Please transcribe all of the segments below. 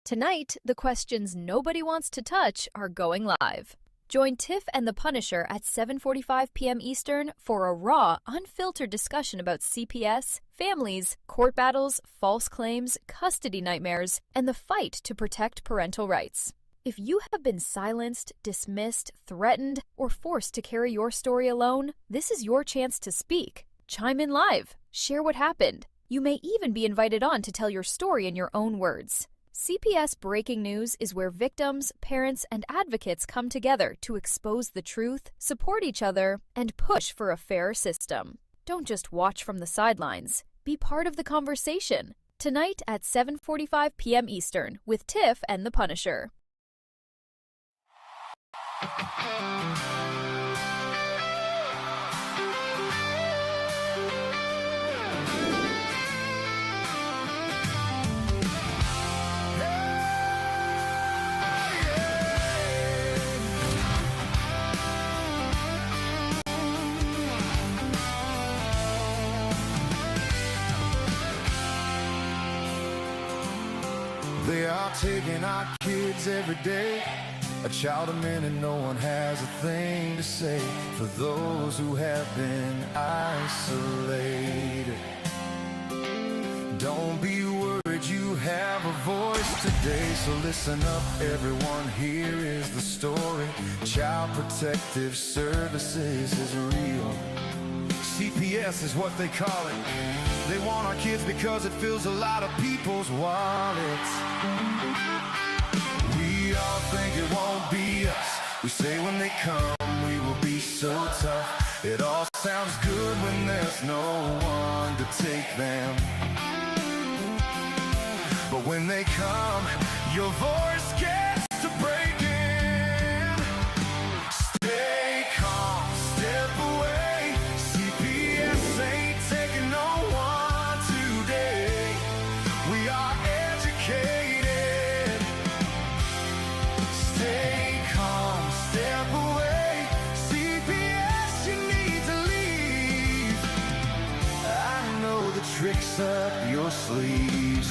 Tonight, the questions nobody wants to touch are going live. Join Tiff and The Punisher at 7:45 p.m. Eastern for a raw, unfiltered discussion about CPS, families, court battles, false claims, custody nightmares, and the fight to protect parental rights. If you have been silenced, dismissed, threatened, or forced to carry your story alone, this is your chance to speak. Chime in live. Share what happened. You may even be invited on to tell your story in your own words. CPS Breaking News is where victims, parents, and advocates come together to expose the truth, support each other, and push for a fairer system. Don't just watch from the sidelines. Be part of the conversation. Tonight at 7:45 p.m. Eastern with Tiff and The Punisher. They are taking our kids every day. A child a minute, no one has a thing to say for those who have been isolated. Don't be worried, you have a voice today. So listen up, everyone, here is the story. Child Protective Services is real. CPS is what they call it. They want our kids because it fills a lot of people's wallets. We all think it won't be us. We say when they come, we will be so tough. It all sounds good when there's no one to take them. But when they come, your voice gets to breaking. Stay calm, step away. CPS ain't taking no one today. We are educated. Stay calm, step away. CPS, you need to leave. I know the tricks up your sleeves.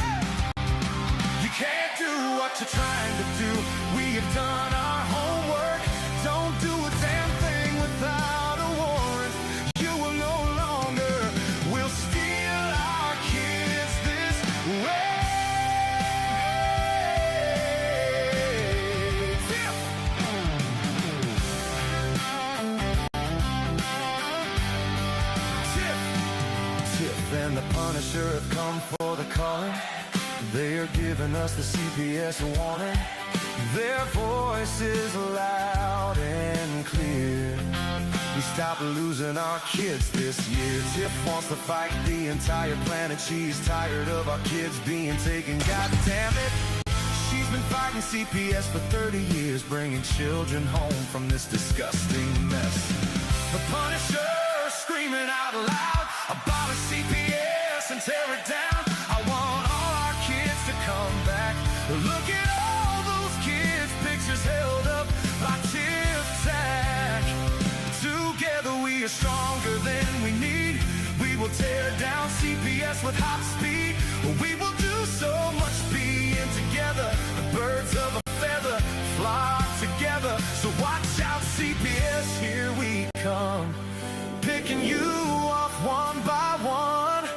You can't do what you're trying to do. We have done our homework. Don't do a damn thing without a warrant. You will no longer will steal our kids this way. Tiff and The Punisher have come for the calling. They are giving us the CPS warning. Their voice is loud and clear. We stop losing our kids this year. Tiff wants to fight the entire planet. She's tired of our kids being taken. God damn it. She's been fighting CPS for 30 years, bringing children home from this disgusting mess. The Punisher screaming out loud, abolish CPS and tear it down. I want all our kids to come back. Look at all those kids' pictures held up by Tiff Tack. Together we are stronger than we need. We will tear down CPS with hot speed. We will do so much being together. The birds of a feather flock together. So watch out, CPS, here we come. Picking you off one by one.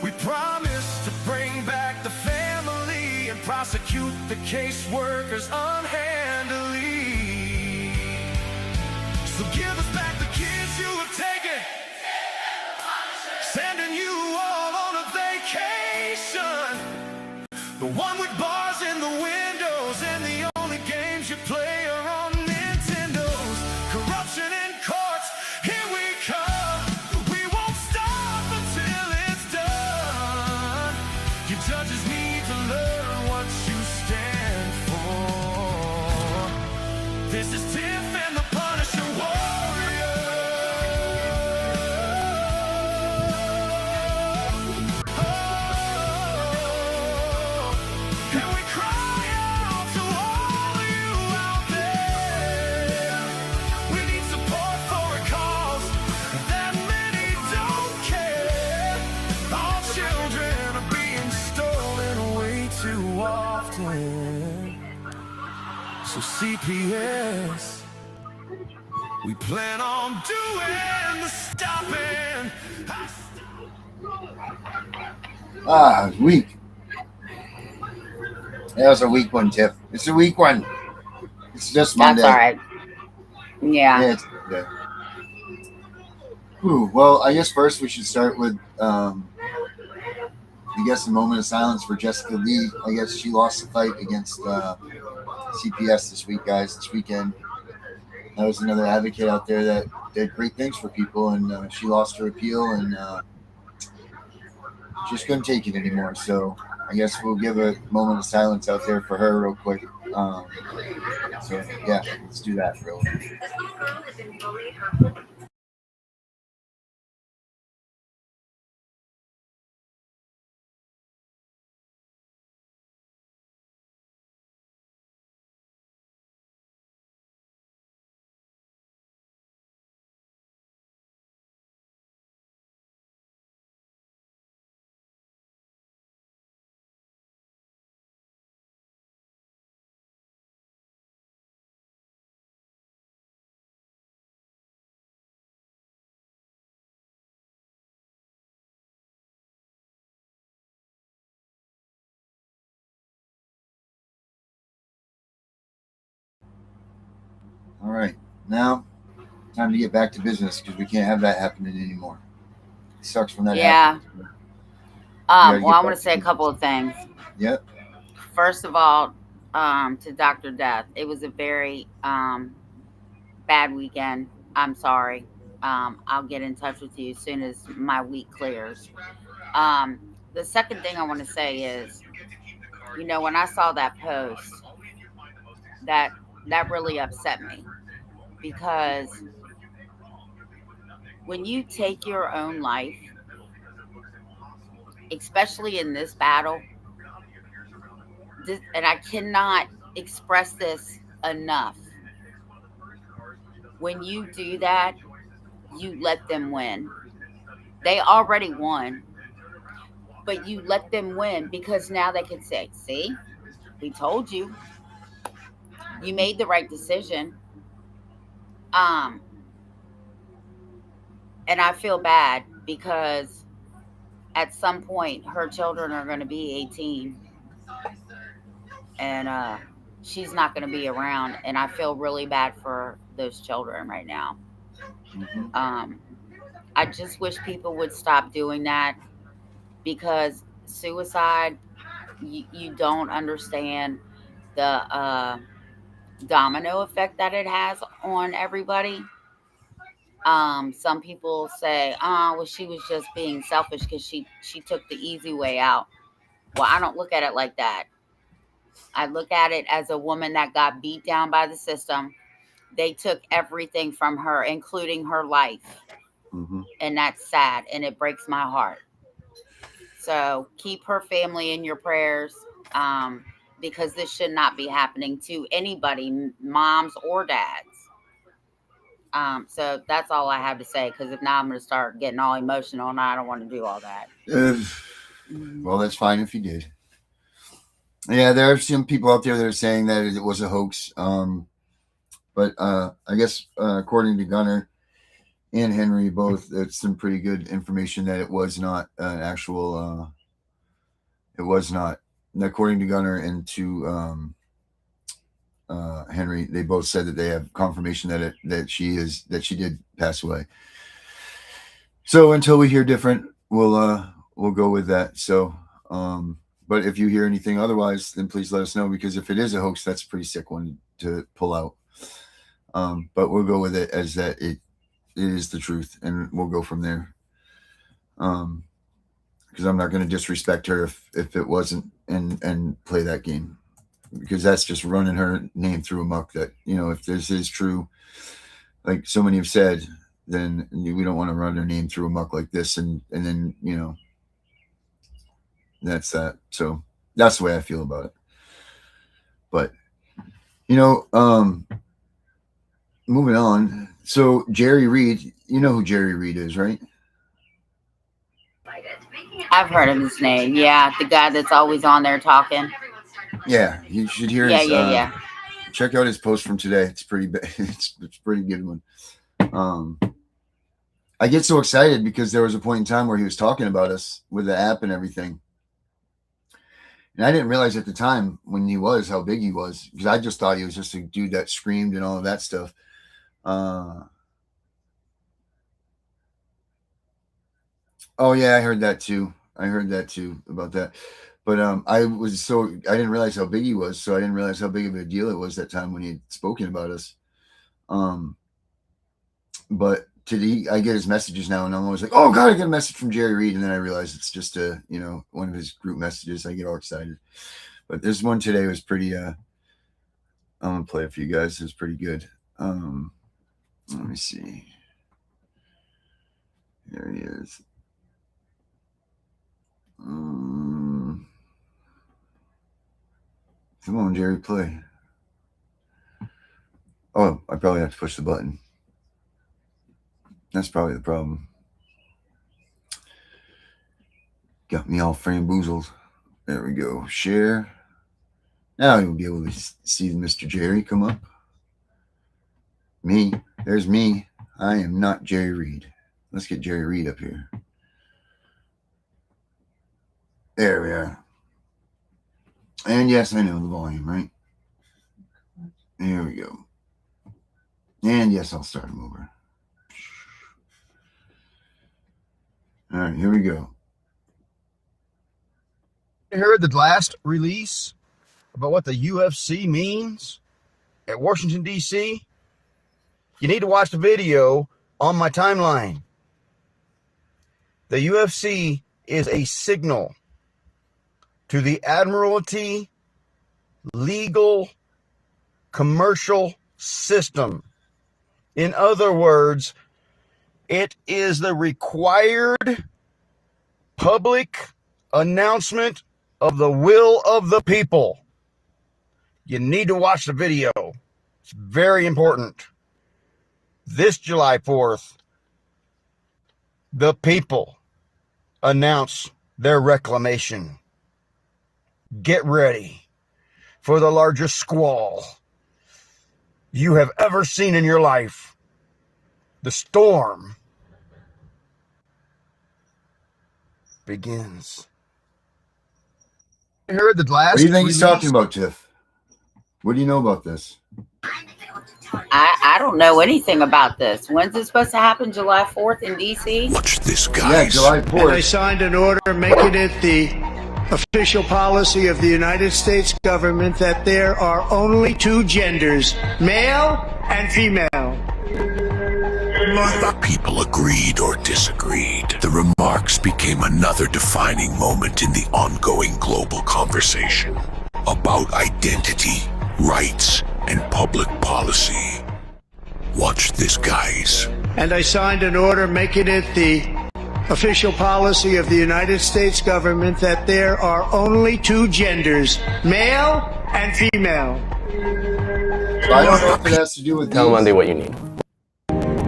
We promise to bring back the family and prosecute the caseworkers unhandily. So give us back the kids you have taken. Sending you all on a vacation. The one with bars in the windows and the only games you play are on Nintendos. Corruption in courts, here we come. We won't stop until it's done. You judges need to learn what you stand for. This is Tiff and The Punisher Warrior. Oh, can we cry out to all of you out there? We need support for a cause that many don't care. Our children are being stolen way too often. So CPS, we plan on doing the stopping. Weak. That was a weak one, Tiff. It's a weak one. It's just Monday. That's all right. Yeah. It's Monday. Well, I guess first we should start with, I guess, a moment of silence for Jessica Lee. I guess she lost the fight against CPS this weekend. That was another advocate out there that did great things for people, and she lost her appeal, and she just couldn't take it anymore. So I guess we'll give a moment of silence out there for her real quick. So yeah, let's do that real quick. All right, now time to get back to business because we can't have that happening anymore. It sucks when that happens. Well, I want to say a couple of things. Yep. First of all, to Dr. Death, it was a very bad weekend. I'm sorry. I'll get in touch with you as soon as my week clears. The second thing I want to say is, when I saw that post, that really upset me, because when you take your own life, especially in this battle, and I cannot express this enough, when you do that, you let them win. They already won, but you let them win because now they can say, see, we told you, you made the right decision. And I feel bad because at some point her children are going to be 18, and she's not going to be around, and I feel really bad for those children right now. I just wish people would stop doing that, because suicide, you don't understand the domino effect that it has on everybody. Some people say, oh, well, she was just being selfish because she took the easy way out. Well, I don't look at it like that. I look at it as a woman that got beat down by the system. They took everything from her, including her life. And that's sad, and it breaks my heart. So keep her family in your prayers, because this should not be happening to anybody, moms or dads. So that's all I have to say, because if not, I'm going to start getting all emotional, and I don't want to do all that. Well, that's fine if you did. Yeah, there are some people out there that are saying that it was a hoax. But I guess according to Gunner and Henry, both, it's some pretty good information that it was not an actual. It was not. And according to Gunner and to Henry, they both said that they have confirmation that she did pass away. So until we hear different, we'll go with that. So, but if you hear anything otherwise, then please let us know, because if it is a hoax, that's a pretty sick one to pull out. But we'll go with it as that it is the truth, and we'll go from there. Because I'm not going to disrespect her if it wasn't, and play that game, because that's just running her name through a muck. That, if this is true, like so many have said, then we don't want to run her name through a muck like this, and then that's that. So that's the way I feel about it. But moving on. So Jerry Reed, you know who Jerry Reed is, right? I've heard of his name. Yeah, the guy that's always on there talking. Yeah, you should hear. Yeah. check out his post from today. It's pretty it's a pretty good one. I get so excited because there was a point in time where he was talking about us with the app and everything. And I didn't realize at the time when he was how big he was, because I just thought he was just a dude that screamed and all of that stuff. Oh yeah, I heard that too. About that. But I didn't realize how big he was, so I didn't realize how big of a deal it was that time when he had spoken about us. But today I get his messages now, and I'm always like, oh God, I get a message from Jerry Reed, and then I realize it's just one of his group messages. I get all excited. But this one today was pretty I'm gonna play it for you guys. It was pretty good. Let me see. There he is. Come on, Jerry, play. Oh, I probably have to push the button. That's probably the problem. Got me all framboozled. There we go. Share. Now you'll be able to see Mr. Jerry come up. Me. There's me. I am not Jerry Reed. Let's get Jerry Reed up here. There we are. And yes, I know the volume, right? There we go. And yes, I'll start him over. All right, here we go. You heard the last release about what the UFC means at Washington, D.C.? You need to watch the video on my timeline. The UFC is a signal to the Admiralty legal commercial system. In other words, it is the required public announcement of the will of the people. You need to watch the video. It's very important. This July 4th, the people announce their reclamation. Get ready for the largest squall you have ever seen in your life. The storm begins. I heard the last. What do you think he's talking about, Tiff? What do you know about this? I don't know anything about this. When's it supposed to happen? July 4th in D.C.? Watch this, guys. Yeah, July 4th. And I signed an order making it the official policy of the United States government that there are only two genders, male and female. The people agreed or disagreed. The remarks became another defining moment in the ongoing global conversation about identity, rights, and public policy. Watch this, guys. And I signed an order making it the official policy of the United States government that there are only two genders, male and female. So I don't know if it has to do with Tell Monday what you need.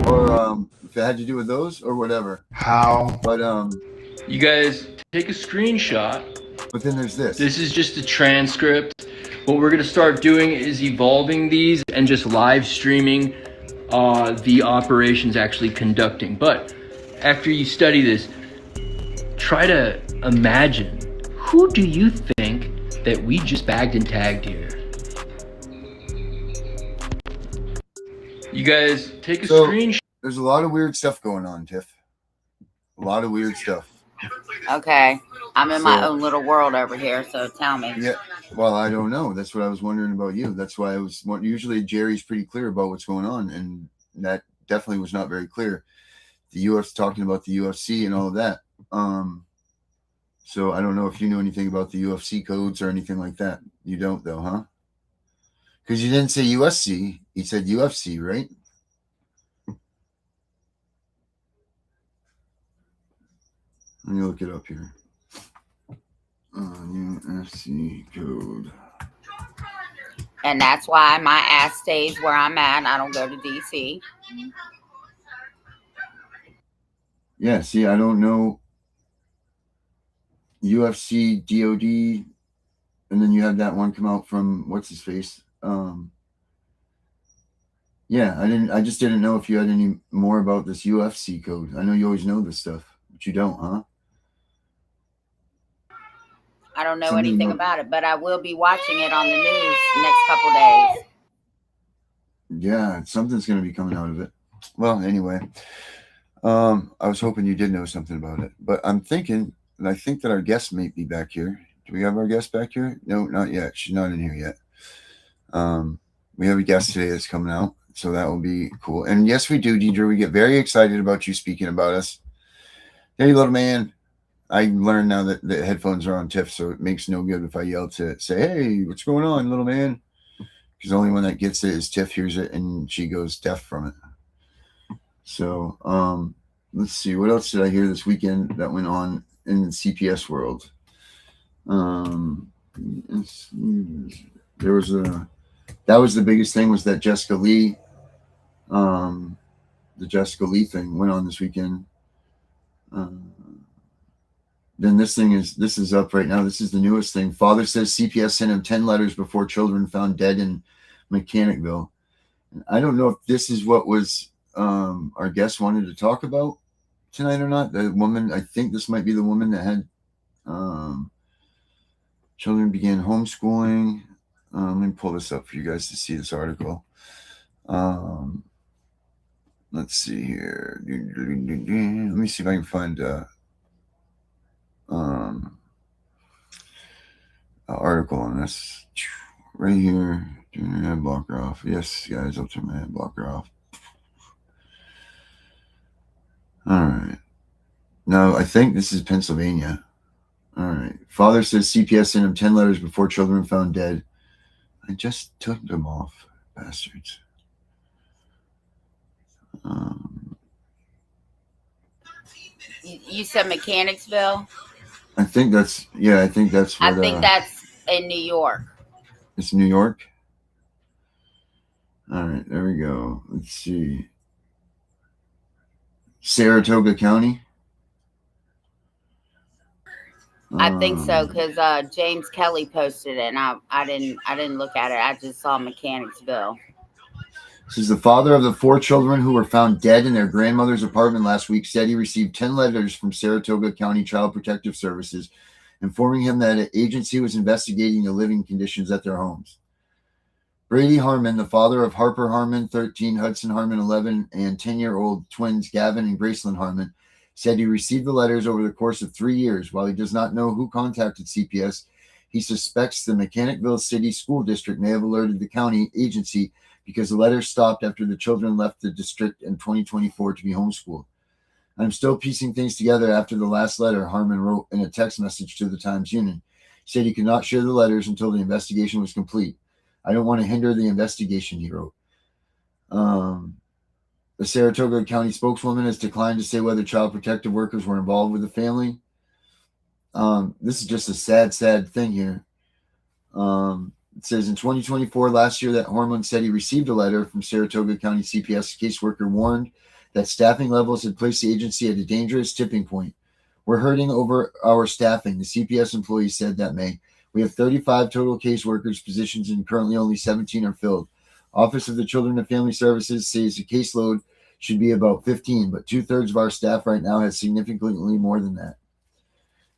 Or if it had to do with those or whatever. How? But you guys take a screenshot. But then there's this. This is just a transcript. What we're gonna start doing is evolving these and just live streaming the operations actually conducting. But after you study this, try to imagine, who do you think that we just bagged and tagged here? You guys take a screenshot. There's a lot of weird stuff going on, Tiff. A lot of weird stuff. Okay. I'm in my own little world over here, so tell me. Yeah. Well, I don't know. That's what I was wondering about you. That's why I was usually Jerry's pretty clear about what's going on, and that definitely was not very clear. The UFC, talking about the UFC and all of that. So I don't know if you knew anything about the UFC codes or anything like that. You don't though, huh? Because you didn't say USC, you said UFC, right? Let me look it up here. UFC code. And that's why my ass stays where I'm at. I don't go to DC. Yeah, see, I don't know. UFC, DOD, and then you have that one come out from what's his face? Yeah, I just didn't know if you had any more about this UFC code. I know you always know this stuff, but you don't, huh? I don't know Something anything about- about it, but I will be watching it on the news next couple days. Yeah, something's going to be coming out of it. Well, anyway, I was hoping you did know something about it, but I'm thinking, and I think that our guest may be back here. Do we have our guest back here? No, not yet. She's not in here yet. We have a guest today that's coming out, so that will be cool. And yes, we do, Deidre. We get very excited about you speaking about us. Hey, little man. I learned now that the headphones are on Tiff, so it makes no good if I yell to say, hey, what's going on, little man? Because the only one that gets it is Tiff hears it, and she goes deaf from it. So let's see. What else did I hear this weekend that went on in the CPS world? There was that was the biggest thing, was that Jessica Lee, the Jessica Lee thing went on this weekend. Then this is up right now. This is the newest thing. Father says CPS sent him 10 letters before children found dead in Mechanicville. I don't know if this is what was our guest wanted to talk about tonight or not. The woman, I think this might be the woman that had children began homeschooling. Let me pull this up for you guys to see this article. Let's see here. Let me see if I can find an article on this right here. Turn your ad blocker off. Yes, guys, I'll turn my ad blocker off. All right. Now, I think this is Pennsylvania. All right. Father says CPS sent him 10 letters before children found dead. I just took them off, bastards. You said Mechanicsville? I think that's what, I think that's in New York. It's New York? All right, there we go. Let's see. Saratoga County? I think so, because James Kelly posted it, and I didn't look at it. I just saw Mechanicsville. This is the father of the 4 children who were found dead in their grandmother's apartment last week, said he received 10 letters from Saratoga County Child Protective Services informing him that an agency was investigating the living conditions at their homes. Brady Harmon, the father of Harper Harmon, 13, Hudson Harmon, 11, and 10-year-old twins Gavin and Graceland Harmon, said he received the letters over the course of 3 years. While he does not know who contacted CPS, he suspects the Mechanicville City School District may have alerted the county agency because the letters stopped after the children left the district in 2024 to be homeschooled. I'm still piecing things together after the last letter, Harmon wrote in a text message to the Times-Union. He said he could not share the letters until the investigation was complete. I don't want to hinder the investigation, he wrote. The Saratoga County spokeswoman has declined to say whether child protective workers were involved with the family. This is just a sad thing here. It says in 2024, last year, that Harmon said he received a letter from Saratoga County CPS caseworker warned that staffing levels had placed the agency at a dangerous tipping point. We're hurting over our staffing, the CPS employee said that May. We have 35 total caseworkers positions and currently only 17 are filled. Office of the Children and Family Services says the caseload should be about 15, but 2/3 of our staff right now has significantly more than that.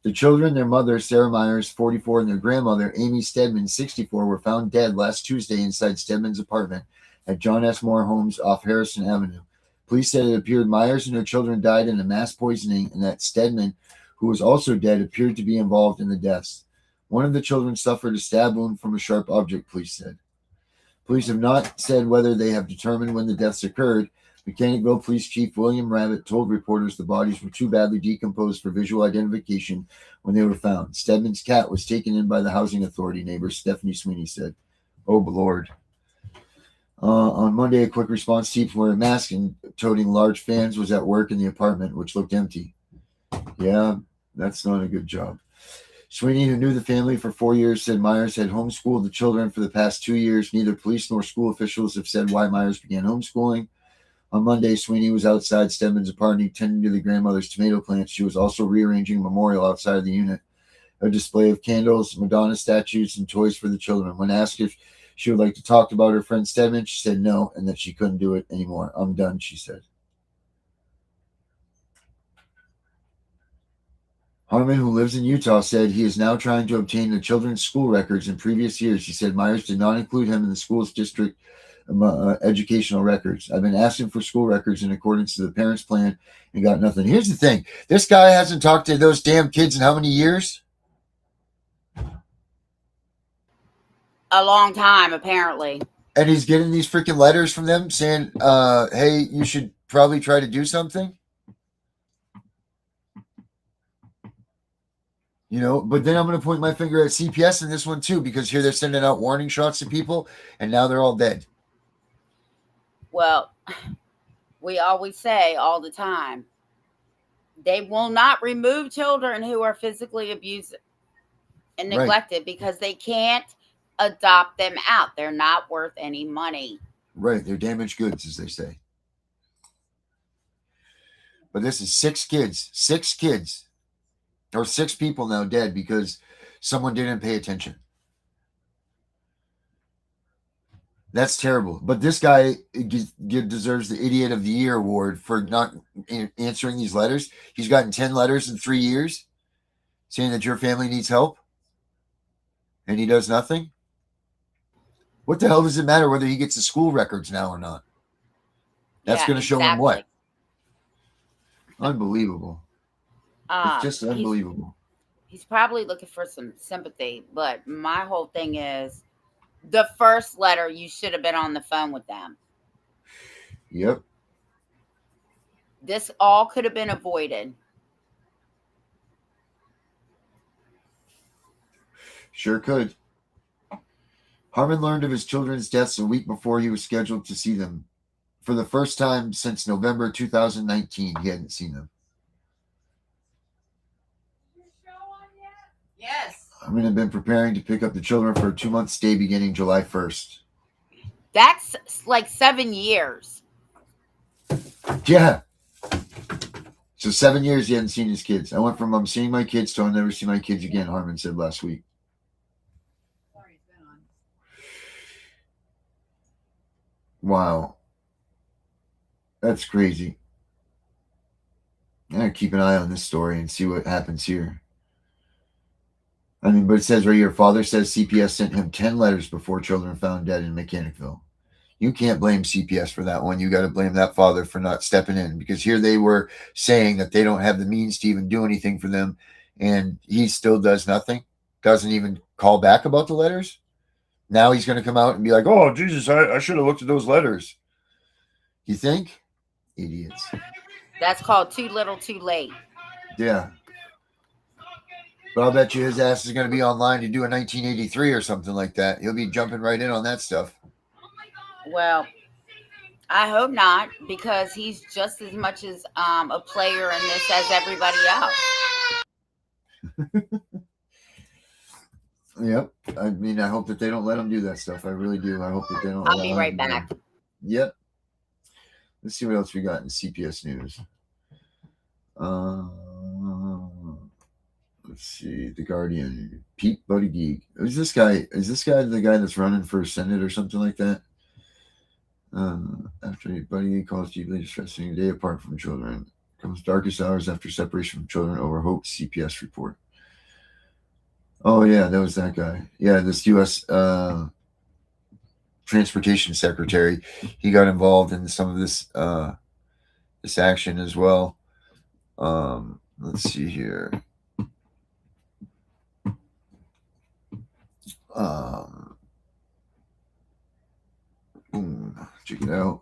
The children, their mother, Sarah Myers, 44, and their grandmother, Amy Stedman, 64, were found dead last Tuesday inside Stedman's apartment at John S. Moore Homes off Harrison Avenue. Police said it appeared Myers and her children died in a mass poisoning and that Stedman, who was also dead, appeared to be involved in the deaths. One of the children suffered a stab wound from a sharp object, police said. Police have not said whether they have determined when the deaths occurred. Mechanicville Police Chief William Rabbit told reporters the bodies were too badly decomposed for visual identification when they were found. Stedman's cat was taken in by the housing authority, neighbor Stephanie Sweeney said. Oh, Lord. On Monday, a quick response team wearing masks and toting large fans was at work in the apartment, which looked empty. Yeah, that's not a good job. Sweeney, who knew the family for 4 years, said Myers had homeschooled the children for the past 2 years. Neither police nor school officials have said why Myers began homeschooling. On Monday, Sweeney was outside Stedman's apartment tending to the grandmother's tomato plants. She was also rearranging a memorial outside of the unit, a display of candles, Madonna statues, and toys for the children. When asked if She would like to talk about her friend Stedman. She said no, and that she couldn't do it anymore. I'm done, she said. Harmon, who lives in Utah, said he is now trying to obtain the children's school records in previous years. She said Myers did not include him in the school's district educational records. I've been asking for school records in accordance to the parents' plan and got nothing. Here's the thing. This guy hasn't talked to those damn kids in how many years? A long time, apparently. And he's getting these freaking letters from them saying, hey, you should probably try to do something. You know, but then I'm going to point my finger at CPS in this one too, because here they're sending out warning shots to people and now they're all dead. Well, we always say all the time, they will not remove children who are physically abused and neglected because they can't adopt them out. They're not worth any money. Right. They're damaged goods, as they say. But this is 6 kids, or 6 people now dead because someone didn't pay attention. That's terrible. But this guy deserves the Idiot of the Year award for not answering these letters. He's gotten 10 letters in 3 years saying that your family needs help, and he does nothing. What the hell does it matter whether he gets the school records now or not? That's going to show him what? Unbelievable. It's just unbelievable. He's probably looking for some sympathy, but my whole thing is the first letter, you should have been on the phone with them. Yep. This all could have been avoided. Sure could. Harmon learned of his children's deaths a week before he was scheduled to see them. For the first time since November 2019, he hadn't seen them. Yes. Harmon had been preparing to pick up the children for a 2-month stay beginning July 1st. That's like 7 years. Yeah. So 7 years he hadn't seen his kids. I went from I'm seeing my kids to I'll never see my kids again, Harmon said last week. Wow. That's crazy. I gotta keep an eye on this story and see what happens here. I mean, but it says right here, father says CPS sent him 10 letters before children found dead in Mechanicville. You can't blame CPS for that one. You got to blame that father for not stepping in, because here they were saying that they don't have the means to even do anything for them, and he still does nothing, doesn't even call back about the letters. Now he's going to come out and be like, oh, Jesus, I should have looked at those letters. You think? Idiots. That's called too little, too late. Yeah. But I'll bet you his ass is going to be online to do a 1983 or something like that. He'll be jumping right in on that stuff. Well, I hope not, because he's just as much as a player in this as everybody else. Yep. I mean, I hope that they don't let him do that stuff. I really do. I hope that they don't. I'll be right back. Yep. Let's see what else we got in CPS news. Let's see. The Guardian. Pete Buttigieg. Who's this guy? Is this guy the guy that's running for Senate or something like that? After Buttigieg calls deeply distressing a day apart from children. Comes darkest hours after separation from children over hope, CPS report. Oh, yeah, that was that guy. Yeah, this U.S. Transportation Secretary. He got involved in some of this this action as well. Let's see here. Check it out.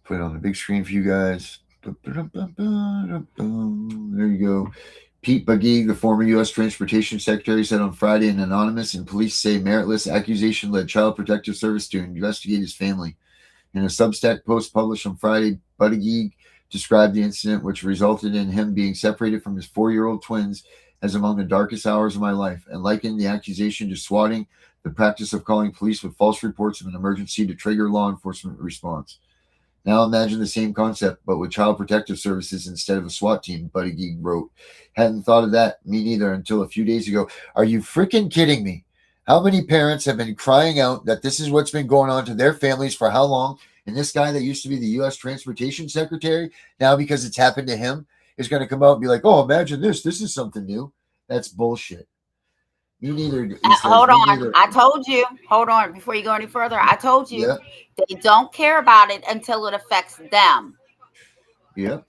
Put it on the big screen for you guys. There you go. Pete Buttigieg, the former U.S. Transportation Secretary, said on Friday an anonymous and police say meritless accusation led Child Protective Service to investigate his family. In a Substack post published on Friday, Buttigieg described the incident, which resulted in him being separated from his 4-year-old twins, as among the darkest hours of my life, and likened the accusation to swatting, the practice of calling police with false reports of an emergency to trigger law enforcement response. Now imagine the same concept, but with Child Protective Services instead of a SWAT team, Buttigieg wrote. Hadn't thought of that, me neither, until a few days ago. Are you freaking kidding me? How many parents have been crying out that this is what's been going on to their families for how long? And this guy that used to be the U.S. Transportation Secretary, now because it's happened to him, is going to come out and be like, oh, imagine this. This is something new. That's bullshit. Me neither. He says, Hold me on. neither. I told you. Hold on. Before you go any further, I told you Yeah. they don't care about it until it affects them. Yep.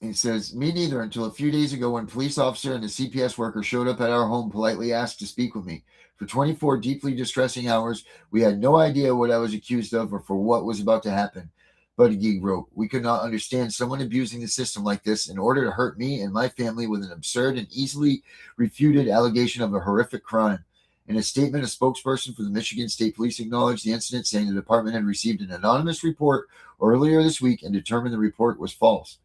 He says, me neither, until a few days ago when police officer and the CPS worker showed up at our home, politely asked to speak with me. For 24 deeply distressing hours, we had no idea what I was accused of or for what was about to happen. Buddy Geek wrote, we could not understand someone abusing the system like this in order to hurt me and my family with an absurd and easily refuted allegation of a horrific crime. In a statement, a spokesperson for the Michigan State Police acknowledged the incident, saying the department had received an anonymous report earlier this week and determined the report was false.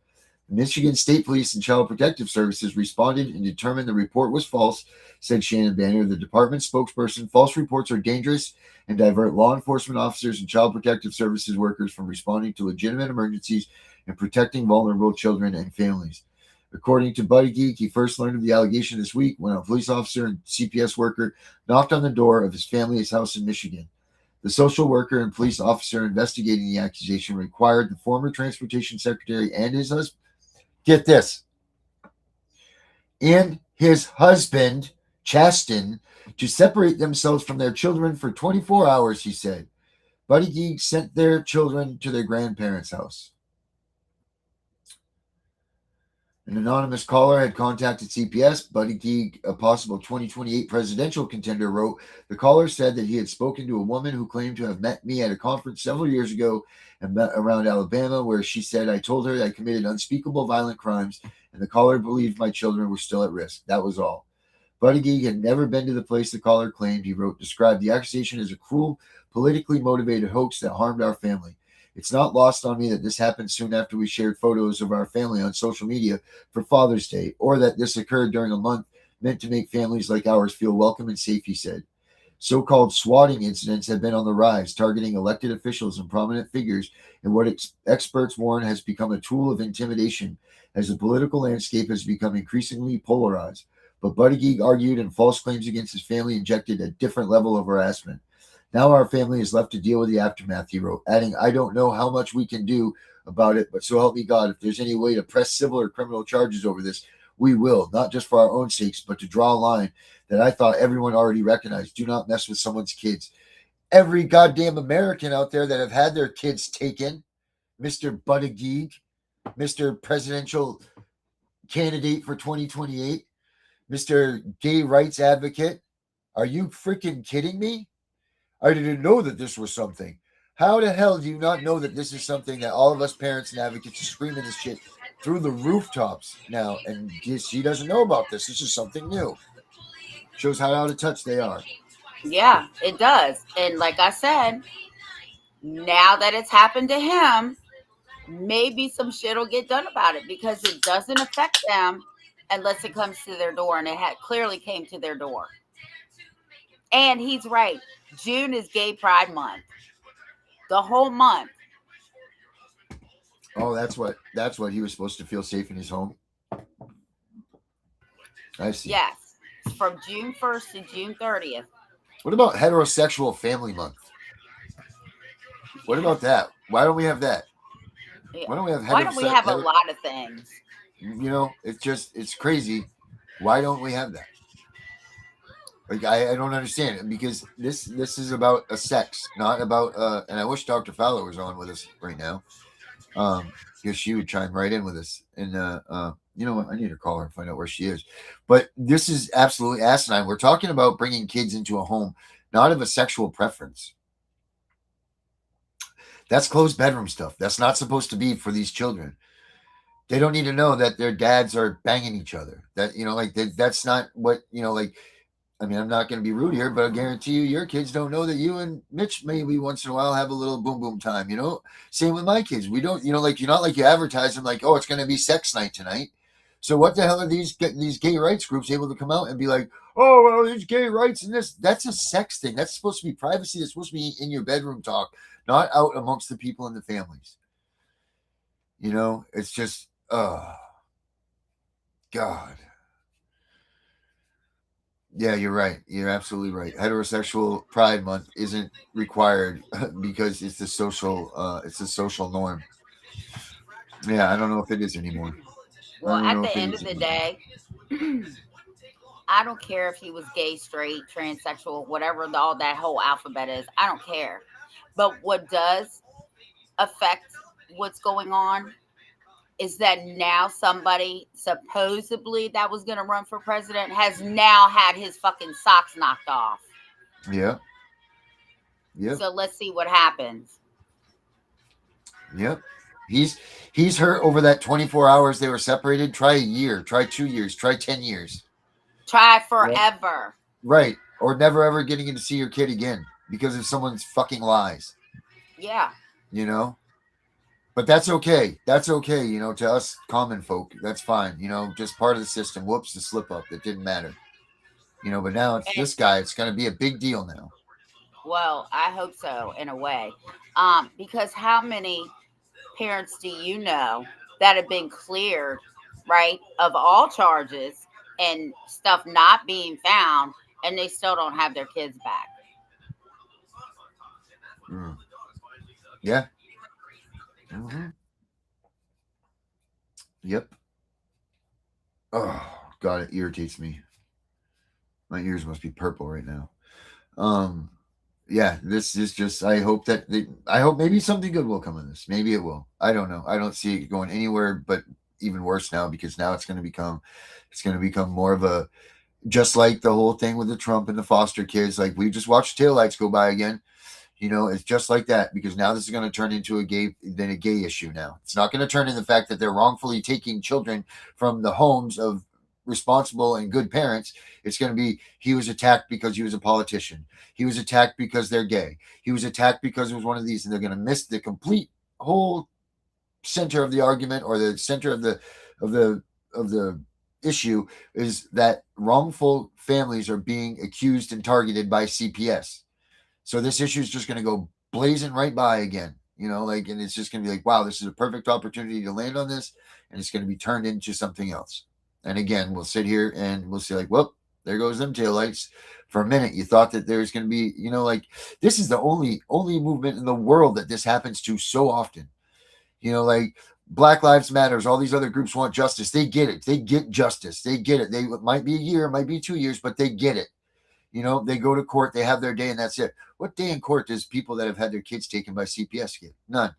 The Michigan State Police and Child Protective Services responded and determined the report was false, said Shannon Banner, the department's spokesperson. False reports are dangerous and divert law enforcement officers and child protective services workers from responding to legitimate emergencies and protecting vulnerable children and families. According to Buddy Geek, he first learned of the allegation this week when a police officer and CPS worker knocked on the door of his family's house in Michigan. The social worker and police officer investigating the accusation required the former transportation secretary and his husband, get this, and his husband, Chasten, to separate themselves from their children for 24 hours, he said. Buddy Geek sent their children to their grandparents' house. An anonymous caller had contacted CPS. Buddy Geek, a possible 2028 presidential contender, wrote, the caller said that he had spoken to a woman who claimed to have met me at a conference several years ago and met around Alabama, where she said I told her I committed unspeakable violent crimes, and the caller believed my children were still at risk. That was all. Buddy Geek had never been to the place the caller claimed. He wrote, described the accusation as a cruel, politically motivated hoax that harmed our family. It's not lost on me that this happened soon after we shared photos of our family on social media for Father's Day, or that this occurred during a month meant to make families like ours feel welcome and safe, he said. So-called swatting incidents have been on the rise, targeting elected officials and prominent figures in what experts warn has become a tool of intimidation as the political landscape has become increasingly polarized. But Buddy Geek argued, and false claims against his family injected a different level of harassment. Now our family is left to deal with the aftermath, he wrote, adding, I don't know how much we can do about it, but so help me God, if there's any way to press civil or criminal charges over this, we will, not just for our own sakes, but to draw a line that I thought everyone already recognized. Do not mess with someone's kids. Every goddamn American out there that have had their kids taken, Mr. Buddy Geek, Mr. Presidential Candidate for 2028, Mr. Gay Rights Advocate, are you freaking kidding me? I didn't know that this was something. How the hell do you not know that this is something that all of us parents and advocates are screaming this shit through the rooftops now? And she doesn't know about this. This is something new. Shows how out of touch they are. Yeah, it does. And like I said, now that it's happened to him, maybe some shit will get done about it, because it doesn't affect them unless it comes to their door, and it clearly came to their door. And he's right. June is Gay Pride Month. The whole month. Oh, that's what he was supposed to feel safe in his home. I see. Yes. From June 1st to June 30th. What about heterosexual family month? What about that? Why don't we have that? Why don't we have a lot of things? You know, it's crazy. Why don't we have that? Like, I don't understand it, because this is about a sex, not about and I wish Dr. Fowler was on with us right now, because she would chime right in with us. And you know what, I need to call her and find out where she is. But this is absolutely asinine. We're talking about bringing kids into a home, not of a sexual preference. That's closed bedroom stuff. That's not supposed to be for these children. They don't need to know that their dads are banging each other. That, you know, like that's not what, you know, like, I mean, I'm not going to be rude here, but I guarantee you your kids don't know that you and Mitch maybe once in a while have a little boom boom time, you know? Same with my kids. We don't, you know, like, you're not like you advertise them like, oh, it's going to be sex night tonight. So what the hell are these gay rights groups able to come out and be like, oh, well, there's gay rights and this? That's a sex thing. That's supposed to be privacy. That's supposed to be in your bedroom talk, not out amongst the people and the families. You know, it's just, God. Yeah, you're right. You're absolutely right. Heterosexual Pride Month isn't required because it's the social norm. Yeah, I don't know if it is anymore. I Well, don't at know the if it end is of the anymore. day, I don't care if he was gay, straight, transsexual, whatever all that whole alphabet is. I don't care. But what does affect what's going on is that now somebody supposedly that was going to run for president has now had his fucking socks knocked off. Yeah. Yep. So let's see what happens. Yep. He's hurt over that 24 hours they were separated. Try a year, try 2 years, try 10 years. Try forever. Right. Or never ever getting to see your kid again because of someone's fucking lies. Yeah. You know? But that's okay. That's okay, you know, to us common folk. That's fine. You know, just part of the system. Whoops, the slip up. That didn't matter. You know, but now it's this guy. It's going to be a big deal now. Well, I hope so in a way. Because how many parents do you know that have been cleared, right, of all charges and stuff not being found, and they still don't have their kids back? Mm. Yeah. Mm-hmm. Yep. Oh, God, it irritates me. My ears must be purple right now. Yeah, this is just, I hope I hope maybe something good will come of this. Maybe it will. I don't know. I don't see it going anywhere but even worse now, because now it's going to become more of a, just like the whole thing with the Trump and the foster kids. Like, we just watched taillights go by again. You know, it's just like that, because now this is going to turn into a gay issue now. It's not going to turn in the fact that they're wrongfully taking children from the homes of responsible and good parents. It's going to be, he was attacked because he was a politician. He was attacked because they're gay. He was attacked because it was one of these, and they're going to miss the complete whole center of the argument, or the center of the issue, is that wrongful families are being accused and targeted by CPS. So this issue is just going to go blazing right by again, you know, like, and it's just going to be like, wow, this is a perfect opportunity to land on this, and it's going to be turned into something else. And again, we'll sit here and we'll say, like, well, there goes them taillights. For a minute, you thought that there's going to be, you know, like, this is the only movement in the world that this happens to so often. You know, like Black Lives Matters, all these other groups want justice. They get it. They get justice. They get it. It might be a year, it might be 2 years, but they get it. You know, they go to court, they have their day, and that's it. What day in court does people that have had their kids taken by CPS get? None.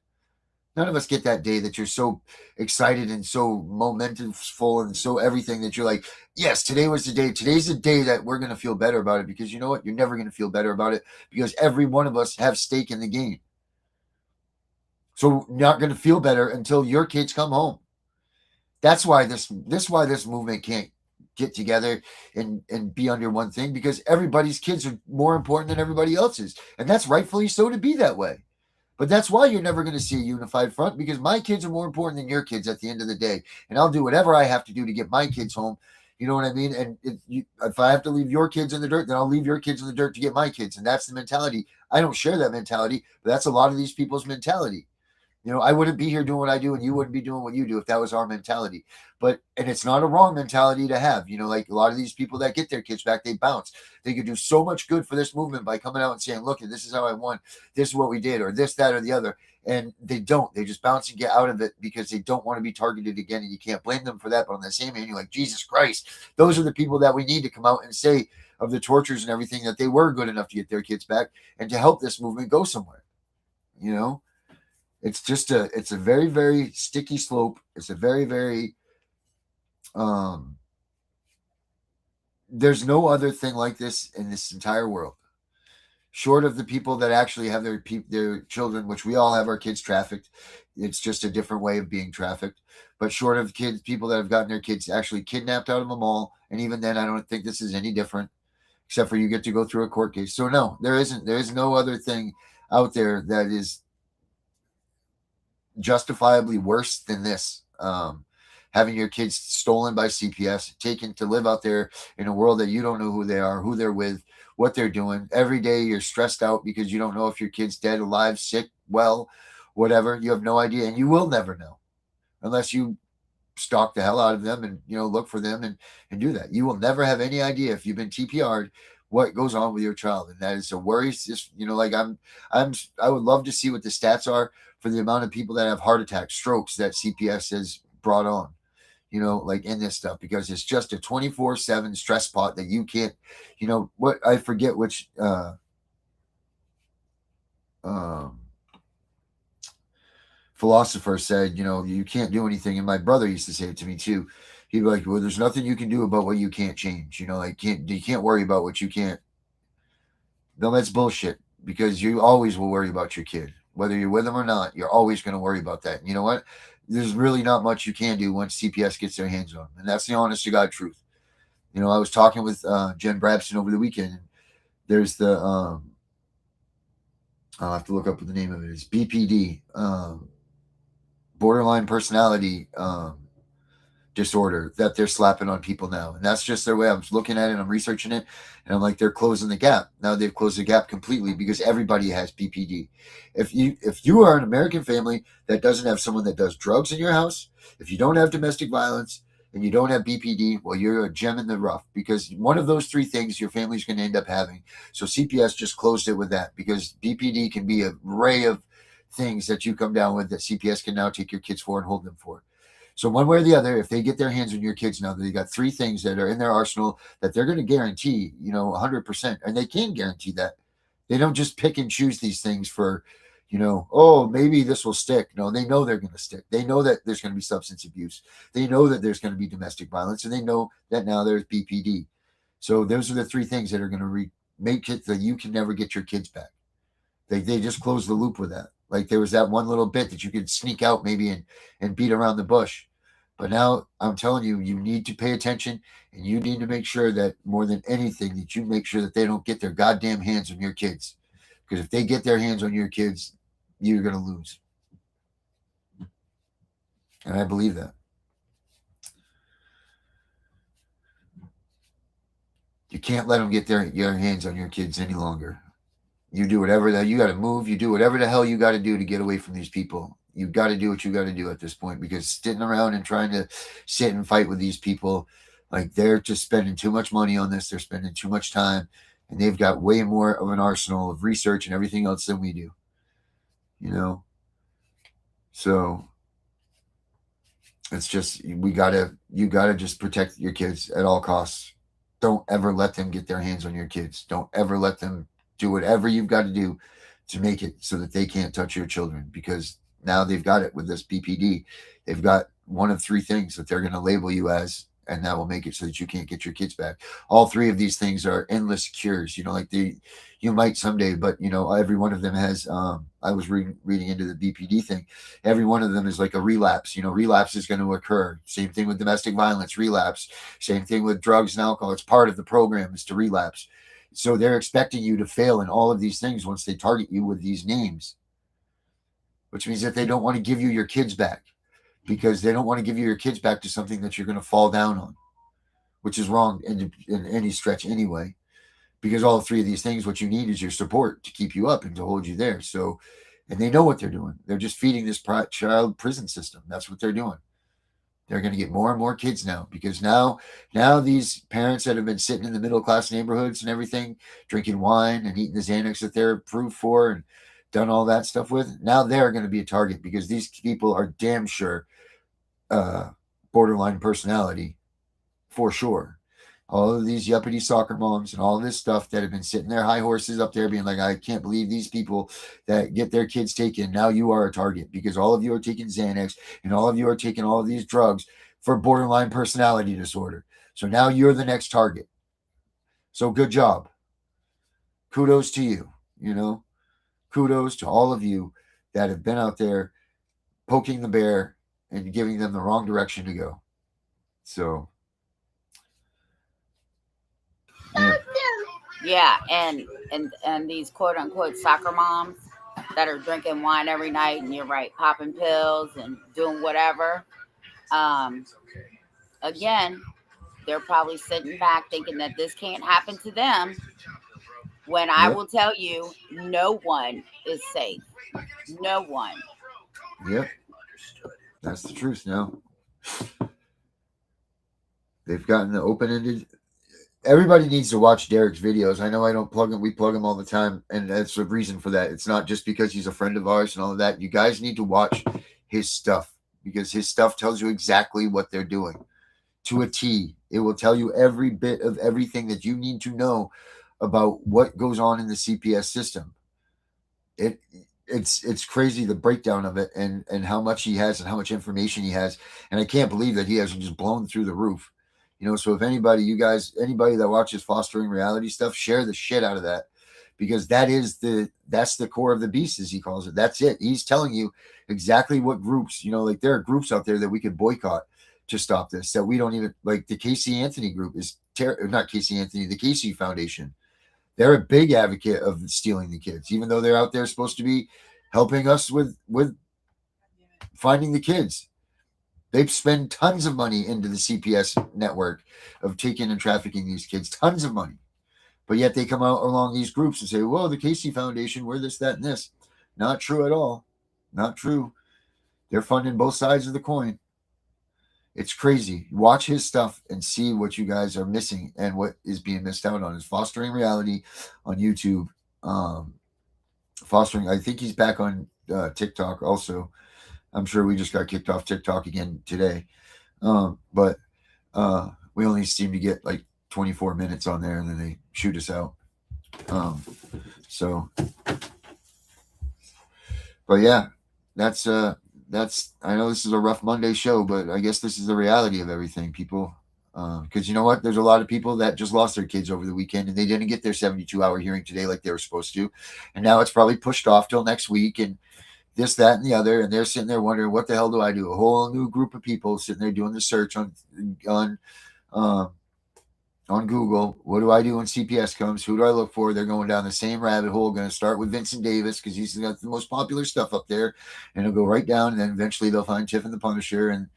None of us get that day that you're so excited and so momentumful and so everything that you're like, yes, today was the day. Today's the day that we're going to feel better about it, because you know what? You're never going to feel better about it, because every one of us have stake in the game. So you're not going to feel better until your kids come home. That's why this movement can't get together and be under one thing, because everybody's kids are more important than everybody else's. And that's rightfully so to be that way. But that's why you're never going to see a unified front, because my kids are more important than your kids at the end of the day. And I'll do whatever I have to do to get my kids home. You know what I mean? And if I have to leave your kids in the dirt, then I'll leave your kids in the dirt to get my kids. And that's the mentality. I don't share that mentality, but that's a lot of these people's mentality. You know, I wouldn't be here doing what I do, and you wouldn't be doing what you do if that was our mentality. And it's not a wrong mentality to have. You know, like a lot of these people that get their kids back, they bounce. They could do so much good for this movement by coming out and saying, look, this is how I won. This is what we did, or this, that, or the other. And they don't. They just bounce and get out of it because they don't want to be targeted again. And you can't blame them for that. But on the same hand, you're like, Jesus Christ, those are the people that we need to come out and say of the tortures and everything that they were good enough to get their kids back and to help this movement go somewhere. You know? It's just it's a very, very sticky slope. It's a very, very, there's no other thing like this in this entire world, short of the people that actually have their children, which we all have our kids trafficked. It's just a different way of being trafficked. But short of people that have gotten their kids actually kidnapped out of a mall, and even then, I don't think this is any different, except for you get to go through a court case. So no, there is no other thing out there that is justifiably worse than this. Having your kids stolen by CPS, taken to live out there in a world that you don't know who they are, who they're with, what they're doing. Every day you're stressed out because you don't know if your kid's dead, alive, sick, well, whatever. You have no idea, and you will never know unless you stalk the hell out of them and, look for them and do that. You will never have any idea if you've been TPR'd what goes on with your child. And that is a worry. It's just, I would love to see what the stats are for the amount of people that have heart attacks, strokes that CPS has brought on, like in this stuff, because it's just a 24/7 stress pot that you can't, I forget which, philosopher said, you can't do anything. And my brother used to say it to me too. He'd be like, well, there's nothing you can do about what you can't change. You can't worry about what you can't. No, that's bullshit, because you always will worry about your kid, whether you're with them or not. You're always going to worry about that. And you know what? There's really not much you can do once CPS gets their hands on them. And that's the honest to God truth. I was talking with Jen Brabson over the weekend. And there's the, I'll have to look up what the name of it is, BPD, borderline personality disorder that they're slapping on people now. And that's just their way. I'm looking at it, I'm researching it, and I'm like, they're closing the gap. Now they've closed the gap completely because everybody has BPD. If you are an American family that doesn't have someone that does drugs in your house, if you don't have domestic violence, and you don't have BPD, well, you're a gem in the rough, because one of those three things your family's going to end up having. So CPS just closed it with that, because BPD can be an array of things that you come down with that CPS can now take your kids for and hold them for. So one way or the other, if they get their hands on your kids now, they got three things that are in their arsenal that they're going to guarantee, 100%. And they can guarantee that. They don't just pick and choose these things for, oh, maybe this will stick. No, they know they're going to stick. They know that there's going to be substance abuse. They know that there's going to be domestic violence, and they know that now there's BPD. So those are the three things that are going to make it that you can never get your kids back. They just closed the loop with that. Like there was that one little bit that you could sneak out maybe and beat around the bush. But now I'm telling you, you need to pay attention, and you need to make sure that more than anything that you make sure that they don't get their goddamn hands on your kids. Because if they get their hands on your kids, you're going to lose. And I believe that. You can't let them get your hands on your kids any longer. You do whatever that you got to move. You do whatever the hell you got to do to get away from these people. You got to do what you got to do at this point, because sitting around and trying to sit and fight with these people, like they're just spending too much money on this. They're spending too much time, and they've got way more of an arsenal of research and everything else than we do. So it's just, you gotta just protect your kids at all costs. Don't ever let them get their hands on your kids. Don't ever let them do whatever you've got to do to make it so that they can't touch your children, because now they've got it with this BPD. They've got one of three things that they're going to label you as, and that will make it so that you can't get your kids back. All three of these things are endless cures, you might someday, but every one of them has, I was reading into the BPD thing. Every one of them is like a relapse. Relapse is going to occur. Same thing with domestic violence, relapse. Same thing with drugs and alcohol. It's part of the program is to relapse. So they're expecting you to fail in all of these things once they target you with these names, which means that they don't want to give you your kids back, because they don't want to give you your kids back to something that you're going to fall down on, which is wrong in any stretch anyway, because all three of these things, what you need is your support to keep you up and to hold you there. So, and they know what they're doing. They're just feeding this child prison system. That's what they're doing. They're going to get more and more kids now, because now these parents that have been sitting in the middle class neighborhoods and everything, drinking wine and eating the Xanax that they're approved for and done all that stuff with, now they're going to be a target, because these people are damn sure borderline personality for sure. All of these yuppity soccer moms and all this stuff that have been sitting their high horses up there being like, I can't believe these people that get their kids taken. Now you are a target, because all of you are taking Xanax and all of you are taking all of these drugs for borderline personality disorder. So now you're the next target. So good job. Kudos to you, Kudos to all of you that have been out there poking the bear and giving them the wrong direction to go. So yeah, and these quote unquote soccer moms that are drinking wine every night, and you're right, popping pills and doing whatever. Again, they're probably sitting back thinking that this can't happen to them, when I will tell you, no one is safe. No one. Yep. That's the truth now. They've gotten the open-ended. Everybody needs to watch Derek's videos. I know I don't plug him. We plug him all the time, and that's the reason for that. It's not just because he's a friend of ours and all of that. You guys need to watch his stuff because his stuff tells you exactly what they're doing to a T. It will tell you every bit of everything that you need to know about what goes on in the CPS system. It's crazy, the breakdown of it and how much he has and how much information he has. And I can't believe that he hasn't just blown through the roof. So if anybody that watches Fostering Reality stuff, share the shit out of that, because that's the core of the beast, as he calls it. That's it. He's telling you exactly what groups, like there are groups out there that we could boycott to stop this, that we don't even, like the Casey Anthony group not Casey Anthony, the Casey Foundation. They're a big advocate of stealing the kids, even though they're out there supposed to be helping us with finding the kids. They spend tons of money into the CPS network of taking and trafficking these kids, tons of money. But yet they come out along these groups and say, well, the Casey Foundation, we're this, that, and this. Not true at all. Not true. They're funding both sides of the coin. It's crazy. Watch his stuff and see what you guys are missing and what is being missed out on. Is Fostering Reality on YouTube. I think he's back on TikTok also. I'm sure we just got kicked off TikTok again today. But we only seem to get like 24 minutes on there and then they shoot us out. But yeah, that's I know this is a rough Monday show, but I guess this is the reality of everything, people. Because you know what? There's a lot of people that just lost their kids over the weekend and they didn't get their 72-hour hearing today like they were supposed to. And now it's probably pushed off till next week and this, that, and the other. And they're sitting there wondering, what the hell do I do? A whole new group of people sitting there doing the search on Google. What do I do when CPS comes? Who do I look for? They're going down the same rabbit hole. Going to start with Vincent Davis because he's got the most popular stuff up there. And it'll go right down. And then eventually they'll find Tiff and the Punisher.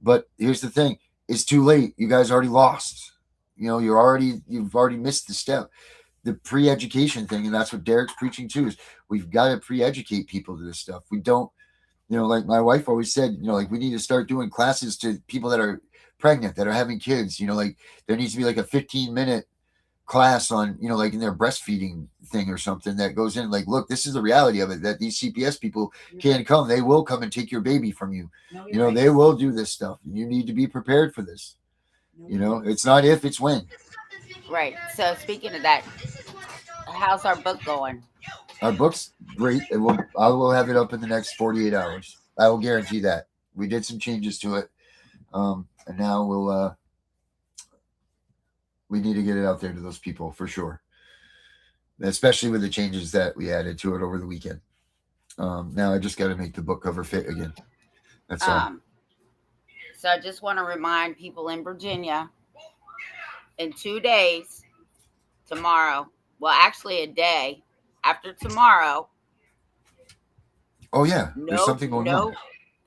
But here's the thing. It's too late. You guys already lost. You've already missed the step. The pre-education thing, and that's what Derek's preaching too, is we've got to pre-educate people to this stuff. We don't, like my wife always said, like we need to start doing classes to people that are pregnant, that are having kids, like there needs to be like a 15-minute class on, like in their breastfeeding thing or something that goes in like, look, this is the reality of it, that these CPS people can come. They will come and take your baby from you. Right. They will do this stuff. You need to be prepared for this. It's not if, it's when. Right. So speaking of that, how's our book going? Our book's great. I will have it up in the next 48 hours. I will guarantee that. We did some changes to it. And now we need to get it out there to those people for sure. Especially with the changes that we added to it over the weekend. Now I just got to make the book cover fit again. That's all. So I just want to remind people in Virginia, in 2 days, tomorrow, well, actually a day after tomorrow. Oh yeah, there's something going on.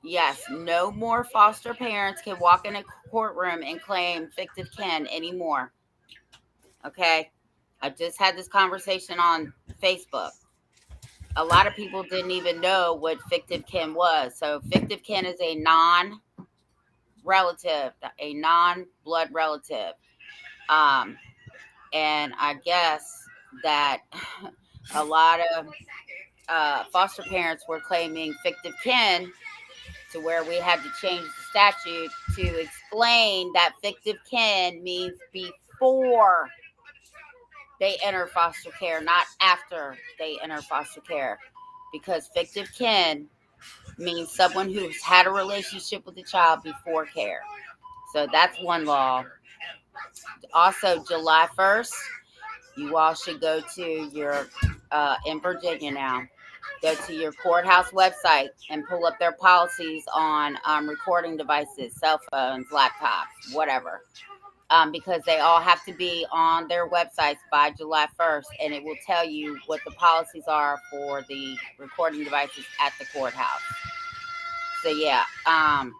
Yes, no more foster parents can walk in a courtroom and claim fictive kin anymore. Okay, I just had this conversation on Facebook. A lot of people didn't even know what fictive kin was. So fictive kin is a non-relative, a non-blood relative. And I guess that a lot of foster parents were claiming fictive kin, to where we had to change the statute to explain that fictive kin means before they enter foster care, not after they enter foster care. Because fictive kin means someone who's had a relationship with the child before care. So that's one law. Also, July 1st, you all should go to your, in Virginia now, go to your courthouse website and pull up their policies on recording devices, cell phones, laptops, whatever. Because they all have to be on their websites by July 1st, and it will tell you what the policies are for the recording devices at the courthouse. So yeah, I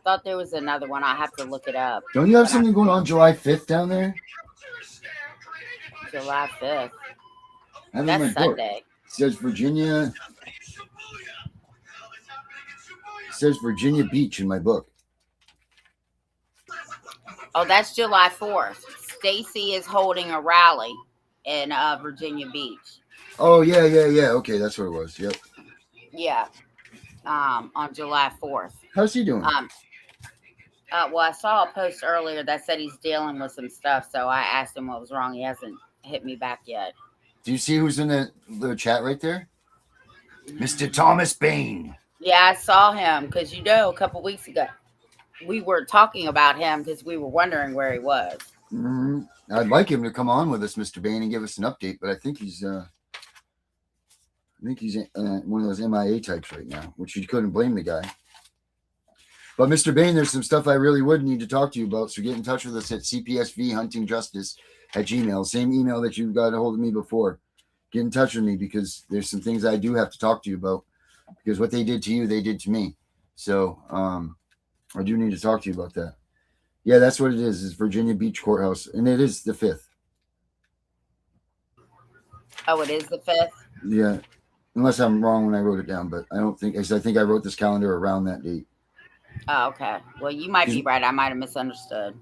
thought there was another one. I have to look it up. Don't you have something going on July 5th down there? July 5th. That's Sunday. It says Virginia. It says Virginia Beach in my book. Oh, that's July 4th. Stacy is holding a rally in Virginia Beach. Oh, yeah. Okay, that's what it was. Yep. Yeah. On July 4th. How's he doing? Well, I saw a post earlier that said he's dealing with some stuff, so I asked him what was wrong. He hasn't hit me back yet. Do you see who's in the chat right there? Mr. Thomas Bain. Yeah, I saw him because, a couple weeks ago, we were talking about him because we were wondering where he was. Mm-hmm. I'd like him to come on with us, Mr. Bain, and give us an update, but I think he's one of those MIA types right now, which you couldn't blame the guy. But Mr. Bain, there's some stuff I really would need to talk to you about, so get in touch with us at cpsvhuntingjustice@gmail. Same email that you got a hold of me before. Get in touch with me because there's some things I do have to talk to you about, because what they did to you, they did to me. So I do need to talk to you about that. Yeah, that's what it is. It's Virginia Beach Courthouse, and it is the 5th. Oh, it is the 5th? Yeah, unless I'm wrong when I wrote it down, but I don't think. I think I wrote this calendar around that date. Oh, okay. Well, you might be right. I might have misunderstood.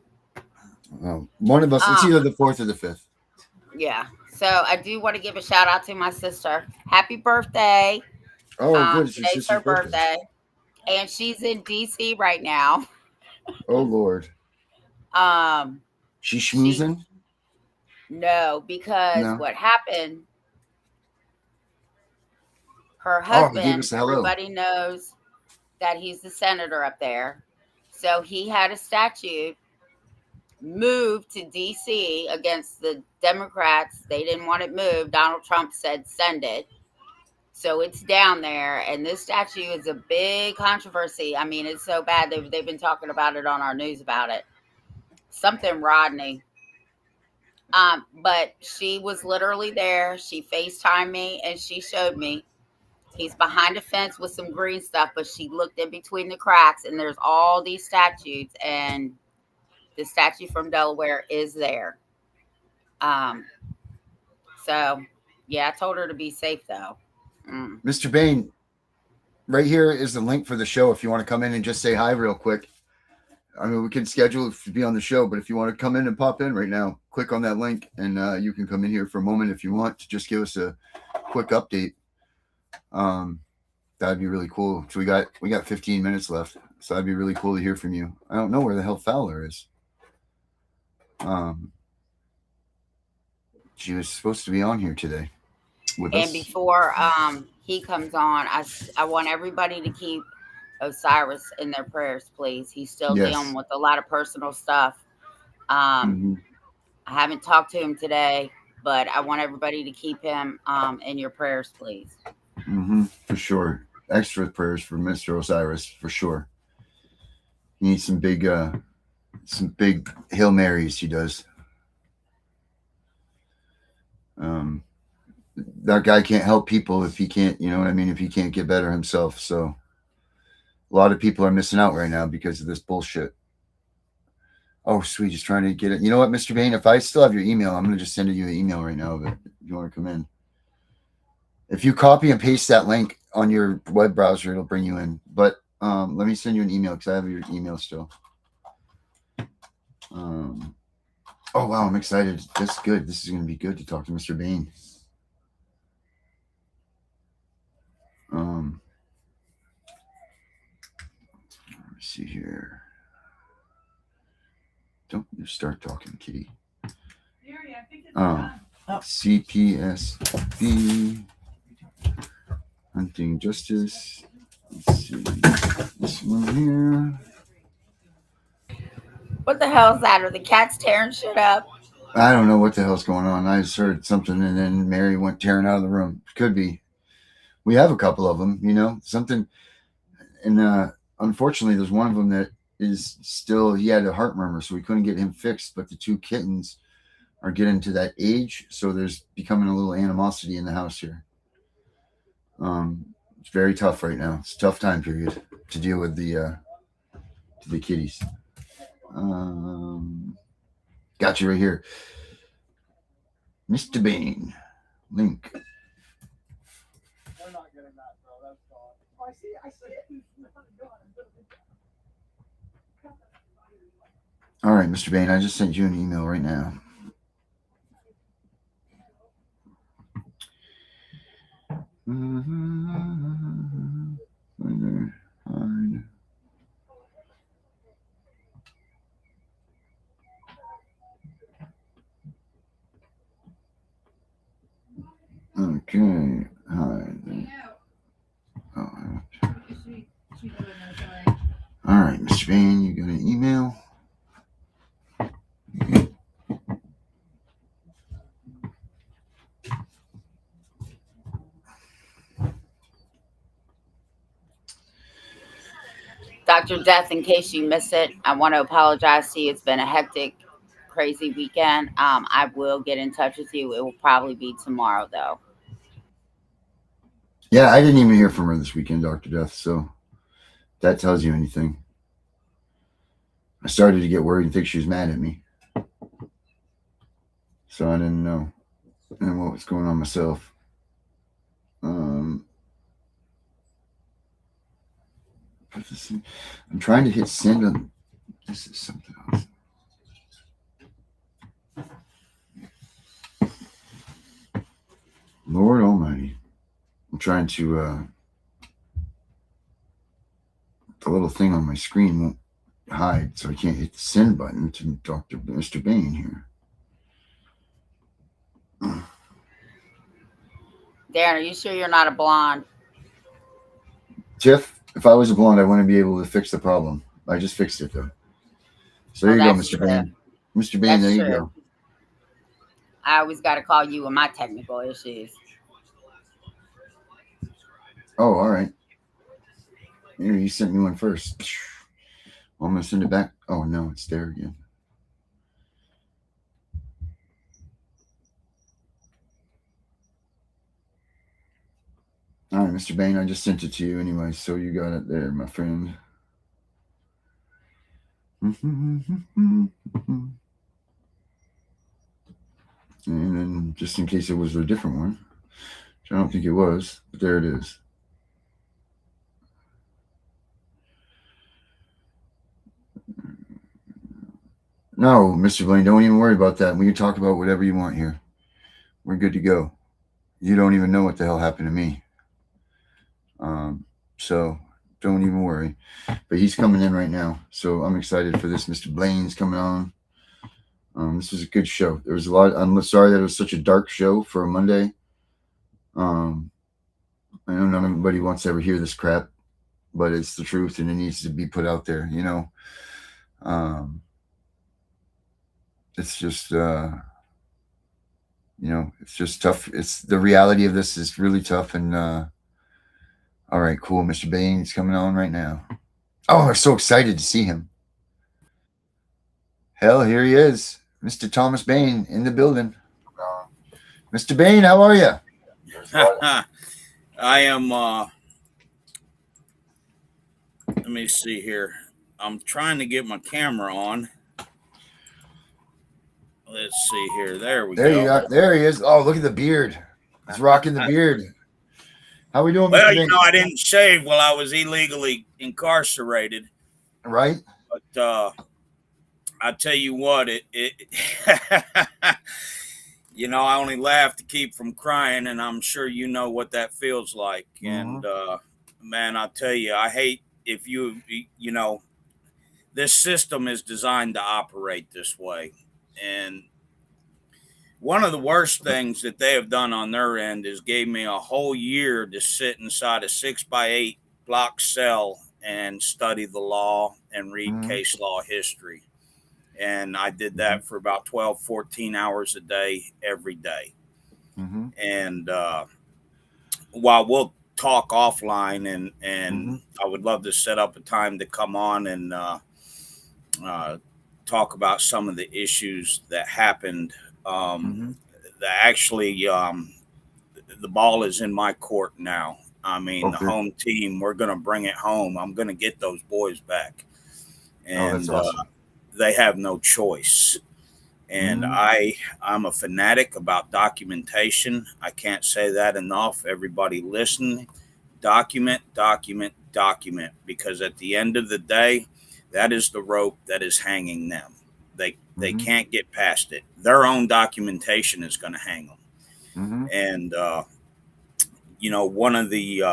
One of us. It's either the 4th or the 5th. Yeah. So I do want to give a shout out to my sister. Happy birthday. Oh, good. It's Today's her birthday. And she's in DC right now. Oh, Lord. She's schmoozing? No, because what happened, her husband, everybody knows that he's the senator up there. So he had a statute moved to DC against the Democrats. They didn't want it moved. Donald Trump said, send it. So it's down there. And this statute is a big controversy. I mean, it's so bad. They've been talking about it on our news about it. Something Rodney. But she was literally there. She FaceTimed me and she showed me. He's behind a fence with some green stuff, but she looked in between the cracks and there's all these statutes, and the statute from Delaware is there. So yeah, I told her to be safe though. Mr. Bain, right here is the link for the show if you want to come in and just say hi real quick. I mean, we can schedule it to be on the show, but if you want to come in and pop in right now, click on that link and you can come in here for a moment if you want to just give us a quick update. That'd be really cool. So we got 15 minutes left, so that'd be really cool to hear from you. I don't know where the hell Fowler is. She was supposed to be on here today with us. And before he comes on, I want everybody to keep Osiris in their prayers, please. He's still dealing with a lot of personal stuff. I haven't talked to him today, but I want everybody to keep him in your prayers, please. For sure. Extra prayers for Mr. Osiris, for sure. He needs some big Hail Marys, he does. That guy can't help people if he can't, you know what I mean, if he can't get better himself. So a lot of people are missing out right now because of this bullshit. Oh, sweet, just trying to get it. You know what, Mr. Bain, if I still have your email, I'm going to just send you an email right now, but if you want to come in. If you copy and paste that link on your web browser, it'll bring you in. But let me send you an email because I have your email still. Oh, wow, I'm excited. That's good. This is going to be good to talk to Mr. Bain. Let me see here. Don't you start talking, kitty. CPSV Hunting Justice. Let's see. This one here. What the hell is that? Are the cats tearing shit up? I don't know what the hell's going on. I just heard something and then Mary went tearing out of the room. Could be. We have a couple of them, you know, something. And unfortunately, there's one of them that is still, he had a heart murmur, so we couldn't get him fixed. But the two kittens are getting to that age, so there's becoming a little animosity in the house here. It's very tough right now. It's a tough time period to deal with the kitties. Got you right here, Mr. Bain. Link. We're not getting that, bro. That's gone. Oh, I see it. All right, Mr. Bain, I just sent you an email right now. Okay. All right, Mr. Bain, you got an email? Dr. Death, in case you missed it, I want to apologize to you. It's been a hectic, crazy weekend. I will get in touch with you. It will probably be tomorrow, though. Yeah, I didn't even hear from her this weekend, Dr. Death, so if that tells you anything. I started to get worried and think she was mad at me. So I didn't know what was going on myself. I'm trying to hit send on. This is something else. Lord Almighty. I'm trying to the little thing on my screen won't hide, so I can't hit the send button to Mr. Bain here. Darren, are you sure you're not a blonde? Tiff, if I was a blonde, I wouldn't be able to fix the problem. I just fixed it, though. So there you go, Mr. Bain. Mr. Bain, there you go. I always got to call you with my technical issues. Oh, all right. Here, you sent me one first. Well, I'm going to send it back. Oh, no, it's there again. All right, Mr. Bain, I just sent it to you anyway, so you got it there, my friend. And then, just in case it was a different one, which I don't think it was, but there it is. No, Mr. Blaine, don't even worry about that. We can talk about whatever you want here. We're good to go. You don't even know what the hell happened to me. So don't even worry. But he's coming in right now, so I'm excited for this. Mr. Blaine's coming on. This was a good show. There was a lot. I'm sorry that it was such a dark show for a Monday. I know not everybody wants to ever hear this crap, but it's the truth, and it needs to be put out there. You know, it's just it's just tough. It's the reality of this is really tough. And all right, cool. Mr. Bain's coming on right now. Oh, I'm so excited to see him. Hell, here he is. Mr. Thomas Bain in the building. Mr. Bain, how are you? I am, let me see here. I'm trying to get my camera on. Let's see here. There we go. There he is. Oh, look at the beard. He's rocking the beard. How we doing, well, Mr. Bain? I didn't shave while I was illegally incarcerated. Right. But I tell you what, it I only laugh to keep from crying, and I'm sure you know what that feels like. Mm-hmm. And man, I tell you, I hate if this system is designed to operate this way. And one of the worst things that they have done on their end is gave me a whole year to sit inside a 6x8 block cell and study the law and read case law history. And I did that for about 12, 14 hours a day, every day. Mm-hmm. And while we'll talk offline and I would love to set up a time to come on and talk about some of the issues that happened. Actually, the ball is in my court now. I mean, the home team, we're going to bring it home. I'm going to get those boys back. And that's awesome. They have no choice. And I'm a fanatic about documentation. I can't say that enough. Everybody listen, document, because at the end of the day, that is the rope that is hanging them. They can't get past it. Their own documentation is going to hang them. And one of the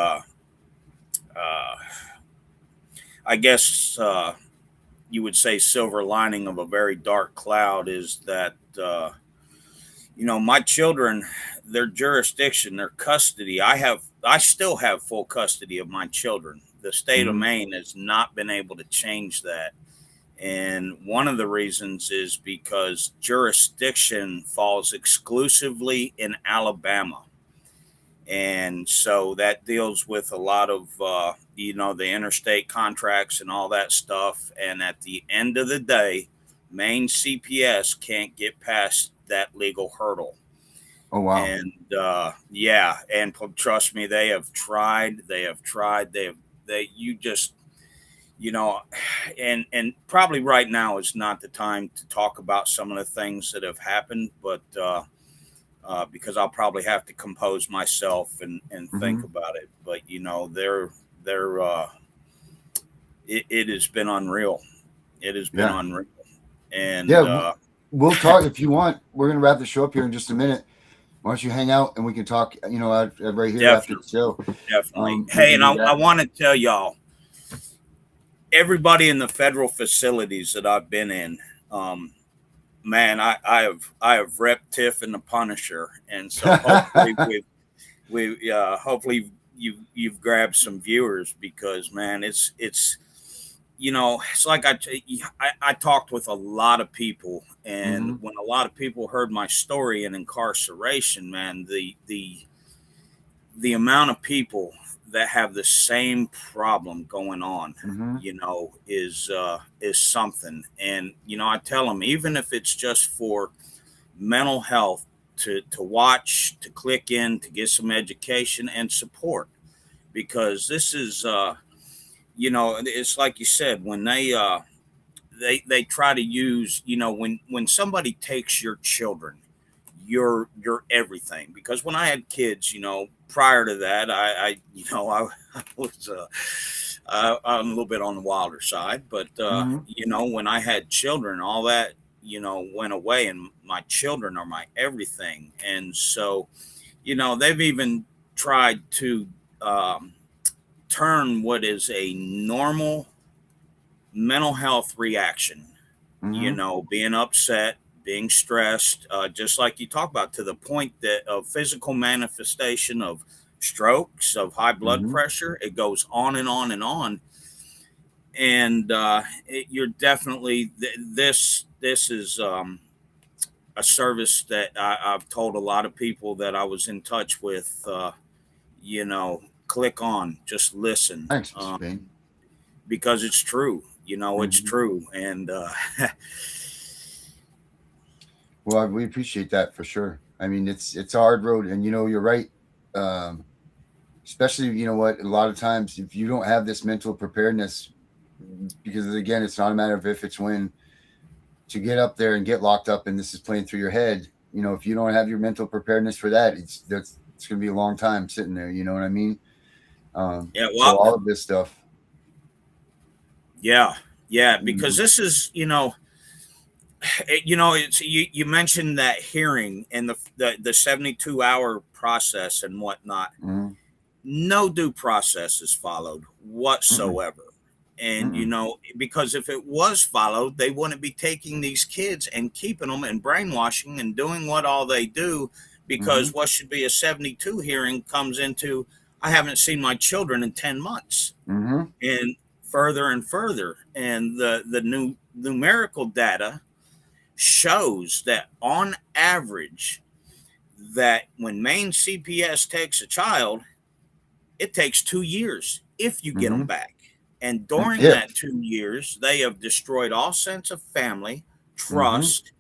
I guess you would say silver lining of a very dark cloud is that my children, their jurisdiction, their custody, I still have full custody of my children. The state of Maine has not been able to change that. And one of the reasons is because jurisdiction falls exclusively in Alabama. And so that deals with a lot of, the interstate contracts and all that stuff. And at the end of the day, Maine CPS can't get past that legal hurdle. Oh, wow. And and trust me, they have tried. And probably right now is not the time to talk about some of the things that have happened, but because I'll probably have to compose myself and think about it. But it has been unreal. It has been unreal. And we'll talk if you want. We're gonna wrap the show up here in just a minute. Why don't you hang out and we can talk? Right here after the show. Definitely. Hey, and I want to tell y'all, everybody in the federal facilities that I've been in, man, I have repped Tiff and The Punisher, and so hopefully hopefully you've grabbed some viewers, because man, it's like I talked with a lot of people, and when a lot of people heard my story in incarceration, man, the amount of people that have the same problem going on, is something. And, I tell them, even if it's just for mental health, to watch, to click in, to get some education and support, because this is, it's like you said, when they try to use, when somebody takes your children, you're everything. Because when I had kids, prior to that, I was I'm a little bit on the wilder side, but when I had children, all that went away, and my children are my everything. And so they've even tried to turn what is a normal mental health reaction, being upset, being stressed, just like you talk about, to the point that of physical manifestation of strokes, of high blood pressure. It goes on and on and on. And you're definitely, this is a service that I've told a lot of people that I was in touch with, click on, just listen. Thanks, because it's true, it's true. And well, we appreciate that for sure. I mean, it's a hard road, and you're right. Especially, a lot of times, if you don't have this mental preparedness, because again, it's not a matter of if, it's when, to get up there and get locked up and this is playing through your head. If you don't have your mental preparedness for that, it's going to be a long time sitting there. You know what I mean? So all of this stuff. Yeah, because this is, it's you mentioned that hearing and the 72-hour process and whatnot. No due process is followed whatsoever. And because if it was followed, they wouldn't be taking these kids and keeping them and brainwashing and doing what all they do. Because what should be a 72 hearing comes into, I haven't seen my children in 10 months, and further and further. And the new numerical data shows that on average, that when Maine CPS takes a child, it takes 2 years if you get them back. And during that 2 years, they have destroyed all sense of family, trust,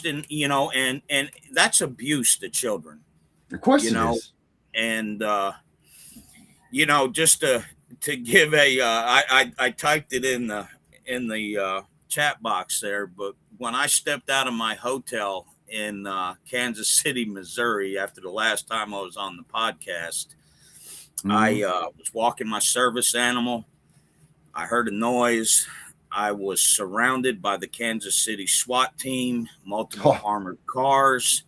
and, and that's abuse to children. Of course it is. And, just to give I typed it in the chat box there, but when I stepped out of my hotel in Kansas City, Missouri, after the last time I was on the podcast, I was walking my service animal. I heard a noise. I was surrounded by the Kansas City SWAT team, multiple armored cars.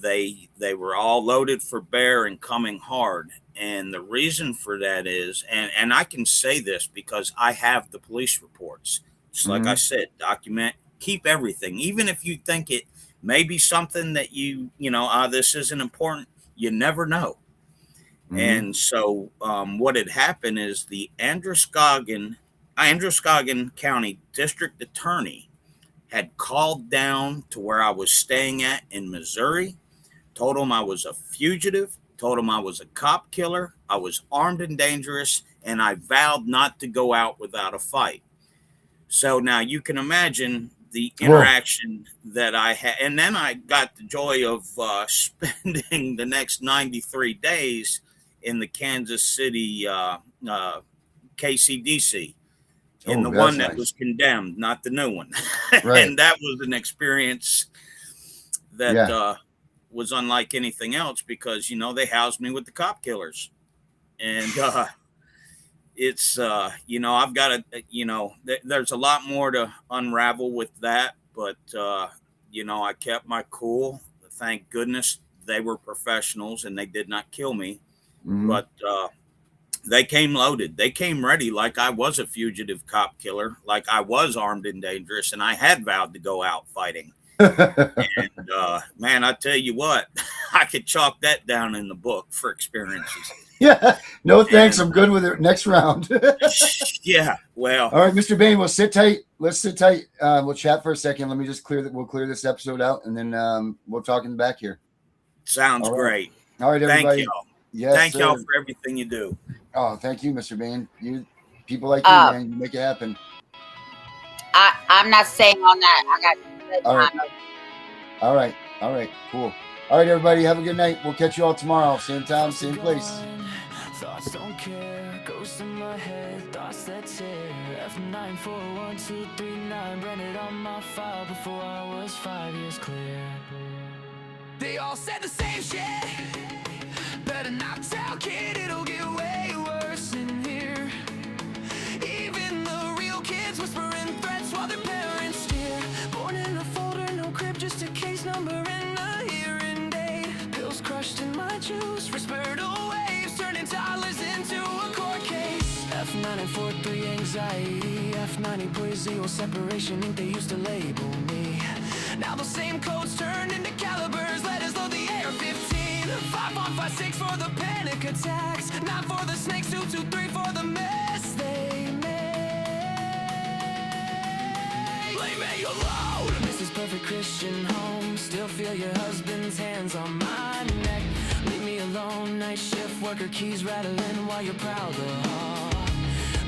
They were all loaded for bear and coming hard. And the reason for that is, and I can say this because I have the police reports. Just like I said, document, keep everything. Even if you think it may be something that this isn't important, you never know. And so what had happened is the Androscoggin County District Attorney had called down to where I was staying at in Missouri, told him I was a fugitive, told him I was a cop killer, I was armed and dangerous, and I vowed not to go out without a fight. So now you can imagine the interaction that I had. And then I got the joy of spending the next 93 days in the Kansas City KCDC, in the one that was condemned, not the new one. Right. And that was an experience that was unlike anything else because, they housed me with the cop killers. And it's, I've got to, there's a lot more to unravel with that. But, I kept my cool. Thank goodness they were professionals and they did not kill me. But they came loaded. They came ready like I was a fugitive cop killer, like I was armed and dangerous, and I had vowed to go out fighting. And, man, I tell you what, I could chalk that down in the book for experiences. Yeah. No, thanks. I'm good with it. Next round. Yeah. Well. All right, Mr. Bain, we'll sit tight. Let's sit tight. We'll chat for a second. Let me just we'll clear this episode out, and then we'll talk in the back here. Sounds great. All right, everybody. Thank y'all. Yes, thank y'all for everything you do. Oh, thank you, Mr. Bain. People like you, man, you make it happen. I'm not saying on that. I got all right. All right. Cool. All right, everybody. Have a good night. We'll catch you all tomorrow. Same time, same place. Thoughts don't care. Ghosts in my head. Thoughts that tear. F941239 branded on my file before I was 5 years clear. They all said the same shit. Better not tell, kid, it'll get way worse in here. Even the real kids whispering threats while their parents steer. Born in a folder, no crib, just a case number and a hearing date. Pills crushed in my juice, respiratory waves, turning toddlers into a court case. F943 anxiety, F90 separation ink, they used to label me. Now the same codes turned into calibers, letters load the AR-15. 5156 for the panic attacks, not for the snakes, 223 for the mess they made. Leave me alone. This is perfect Christian home. Still feel your husband's hands on my neck. Leave me alone. Night shift worker, keys rattling while you're proud of heart.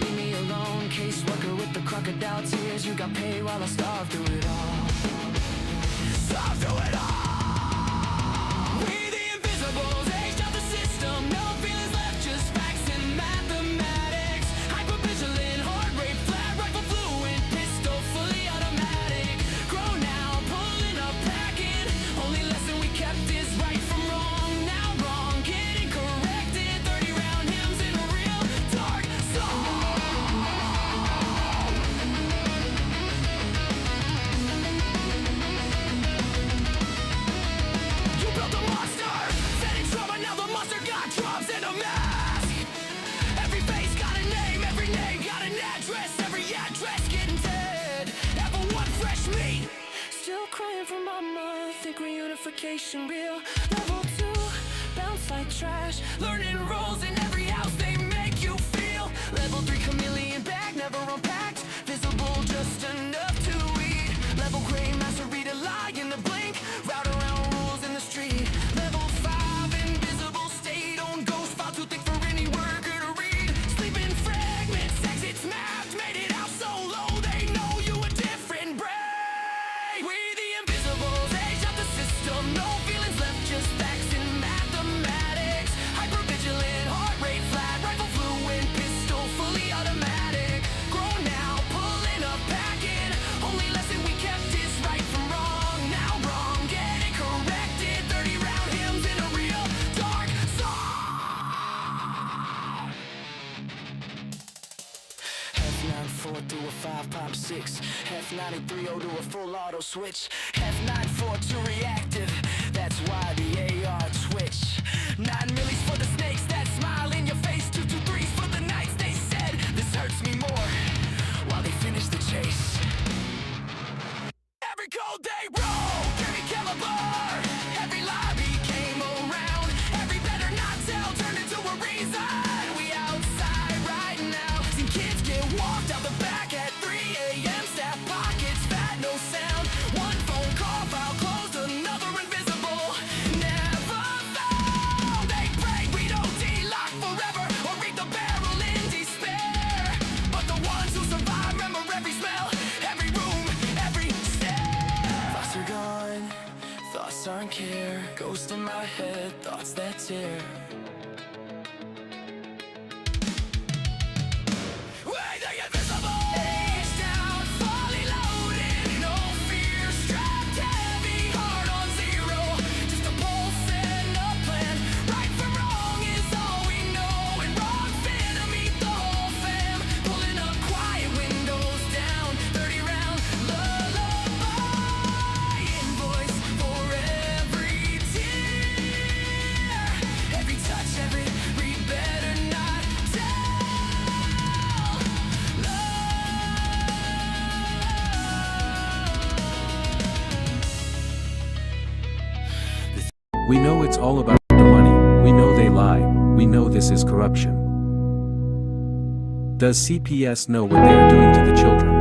Leave me alone. Caseworker with the crocodile tears. You got paid while I starved through it all. Starved through it all. Crying for mama, think reunification real. Level 2, bounce like trash. Learning roles in every house they make you feel. Level 3, chameleon bag, never unpacked. Visible just enough to eat. Level gray, master read a lie in the blink. Route around rules in the street. Level 5, invisible state. On ghost file too thick for any worker to read. Sleeping fragments, exits mapped. Made it out so low they know you a different breed. No feelings left, just facts and mathematics. Hypervigilant, heart rate flat, rifle fluent, pistol fully automatic. Grown now. 6, F930 to a full auto switch, F94 to reactive, that's why the AR twitch. 9 millis for the snakes that smile in your face, 223s for the nights they said this hurts me more, while they finish the chase. Every cold day roll, every caliber, every lobby came around, every better not tell turned into a reason. We outside right now, seen kids get walked out the back at 3 a.m. Staff pockets fat, no sound. One phone call, file closed, another invisible. Never found. They pray we don't de-lock forever or read the barrel in despair. But the ones who survive remember every smell, every room, every stare. Thoughts are gone, thoughts aren't care. Ghost in my head, thoughts that tear. Wait, the invisible! Face down, fully loaded, no fear, strapped heavy, heart on zero. Just a pulse and a plan. Right from wrong is all we know, and wrong fit to meet the whole fam. Pulling up quiet, windows down, 30 round lullaby. Invoice for every tear, every touch, every read better not tell. We know it's all about the money, we know they lie, we know this is corruption. Does CPS know what they are doing to the children?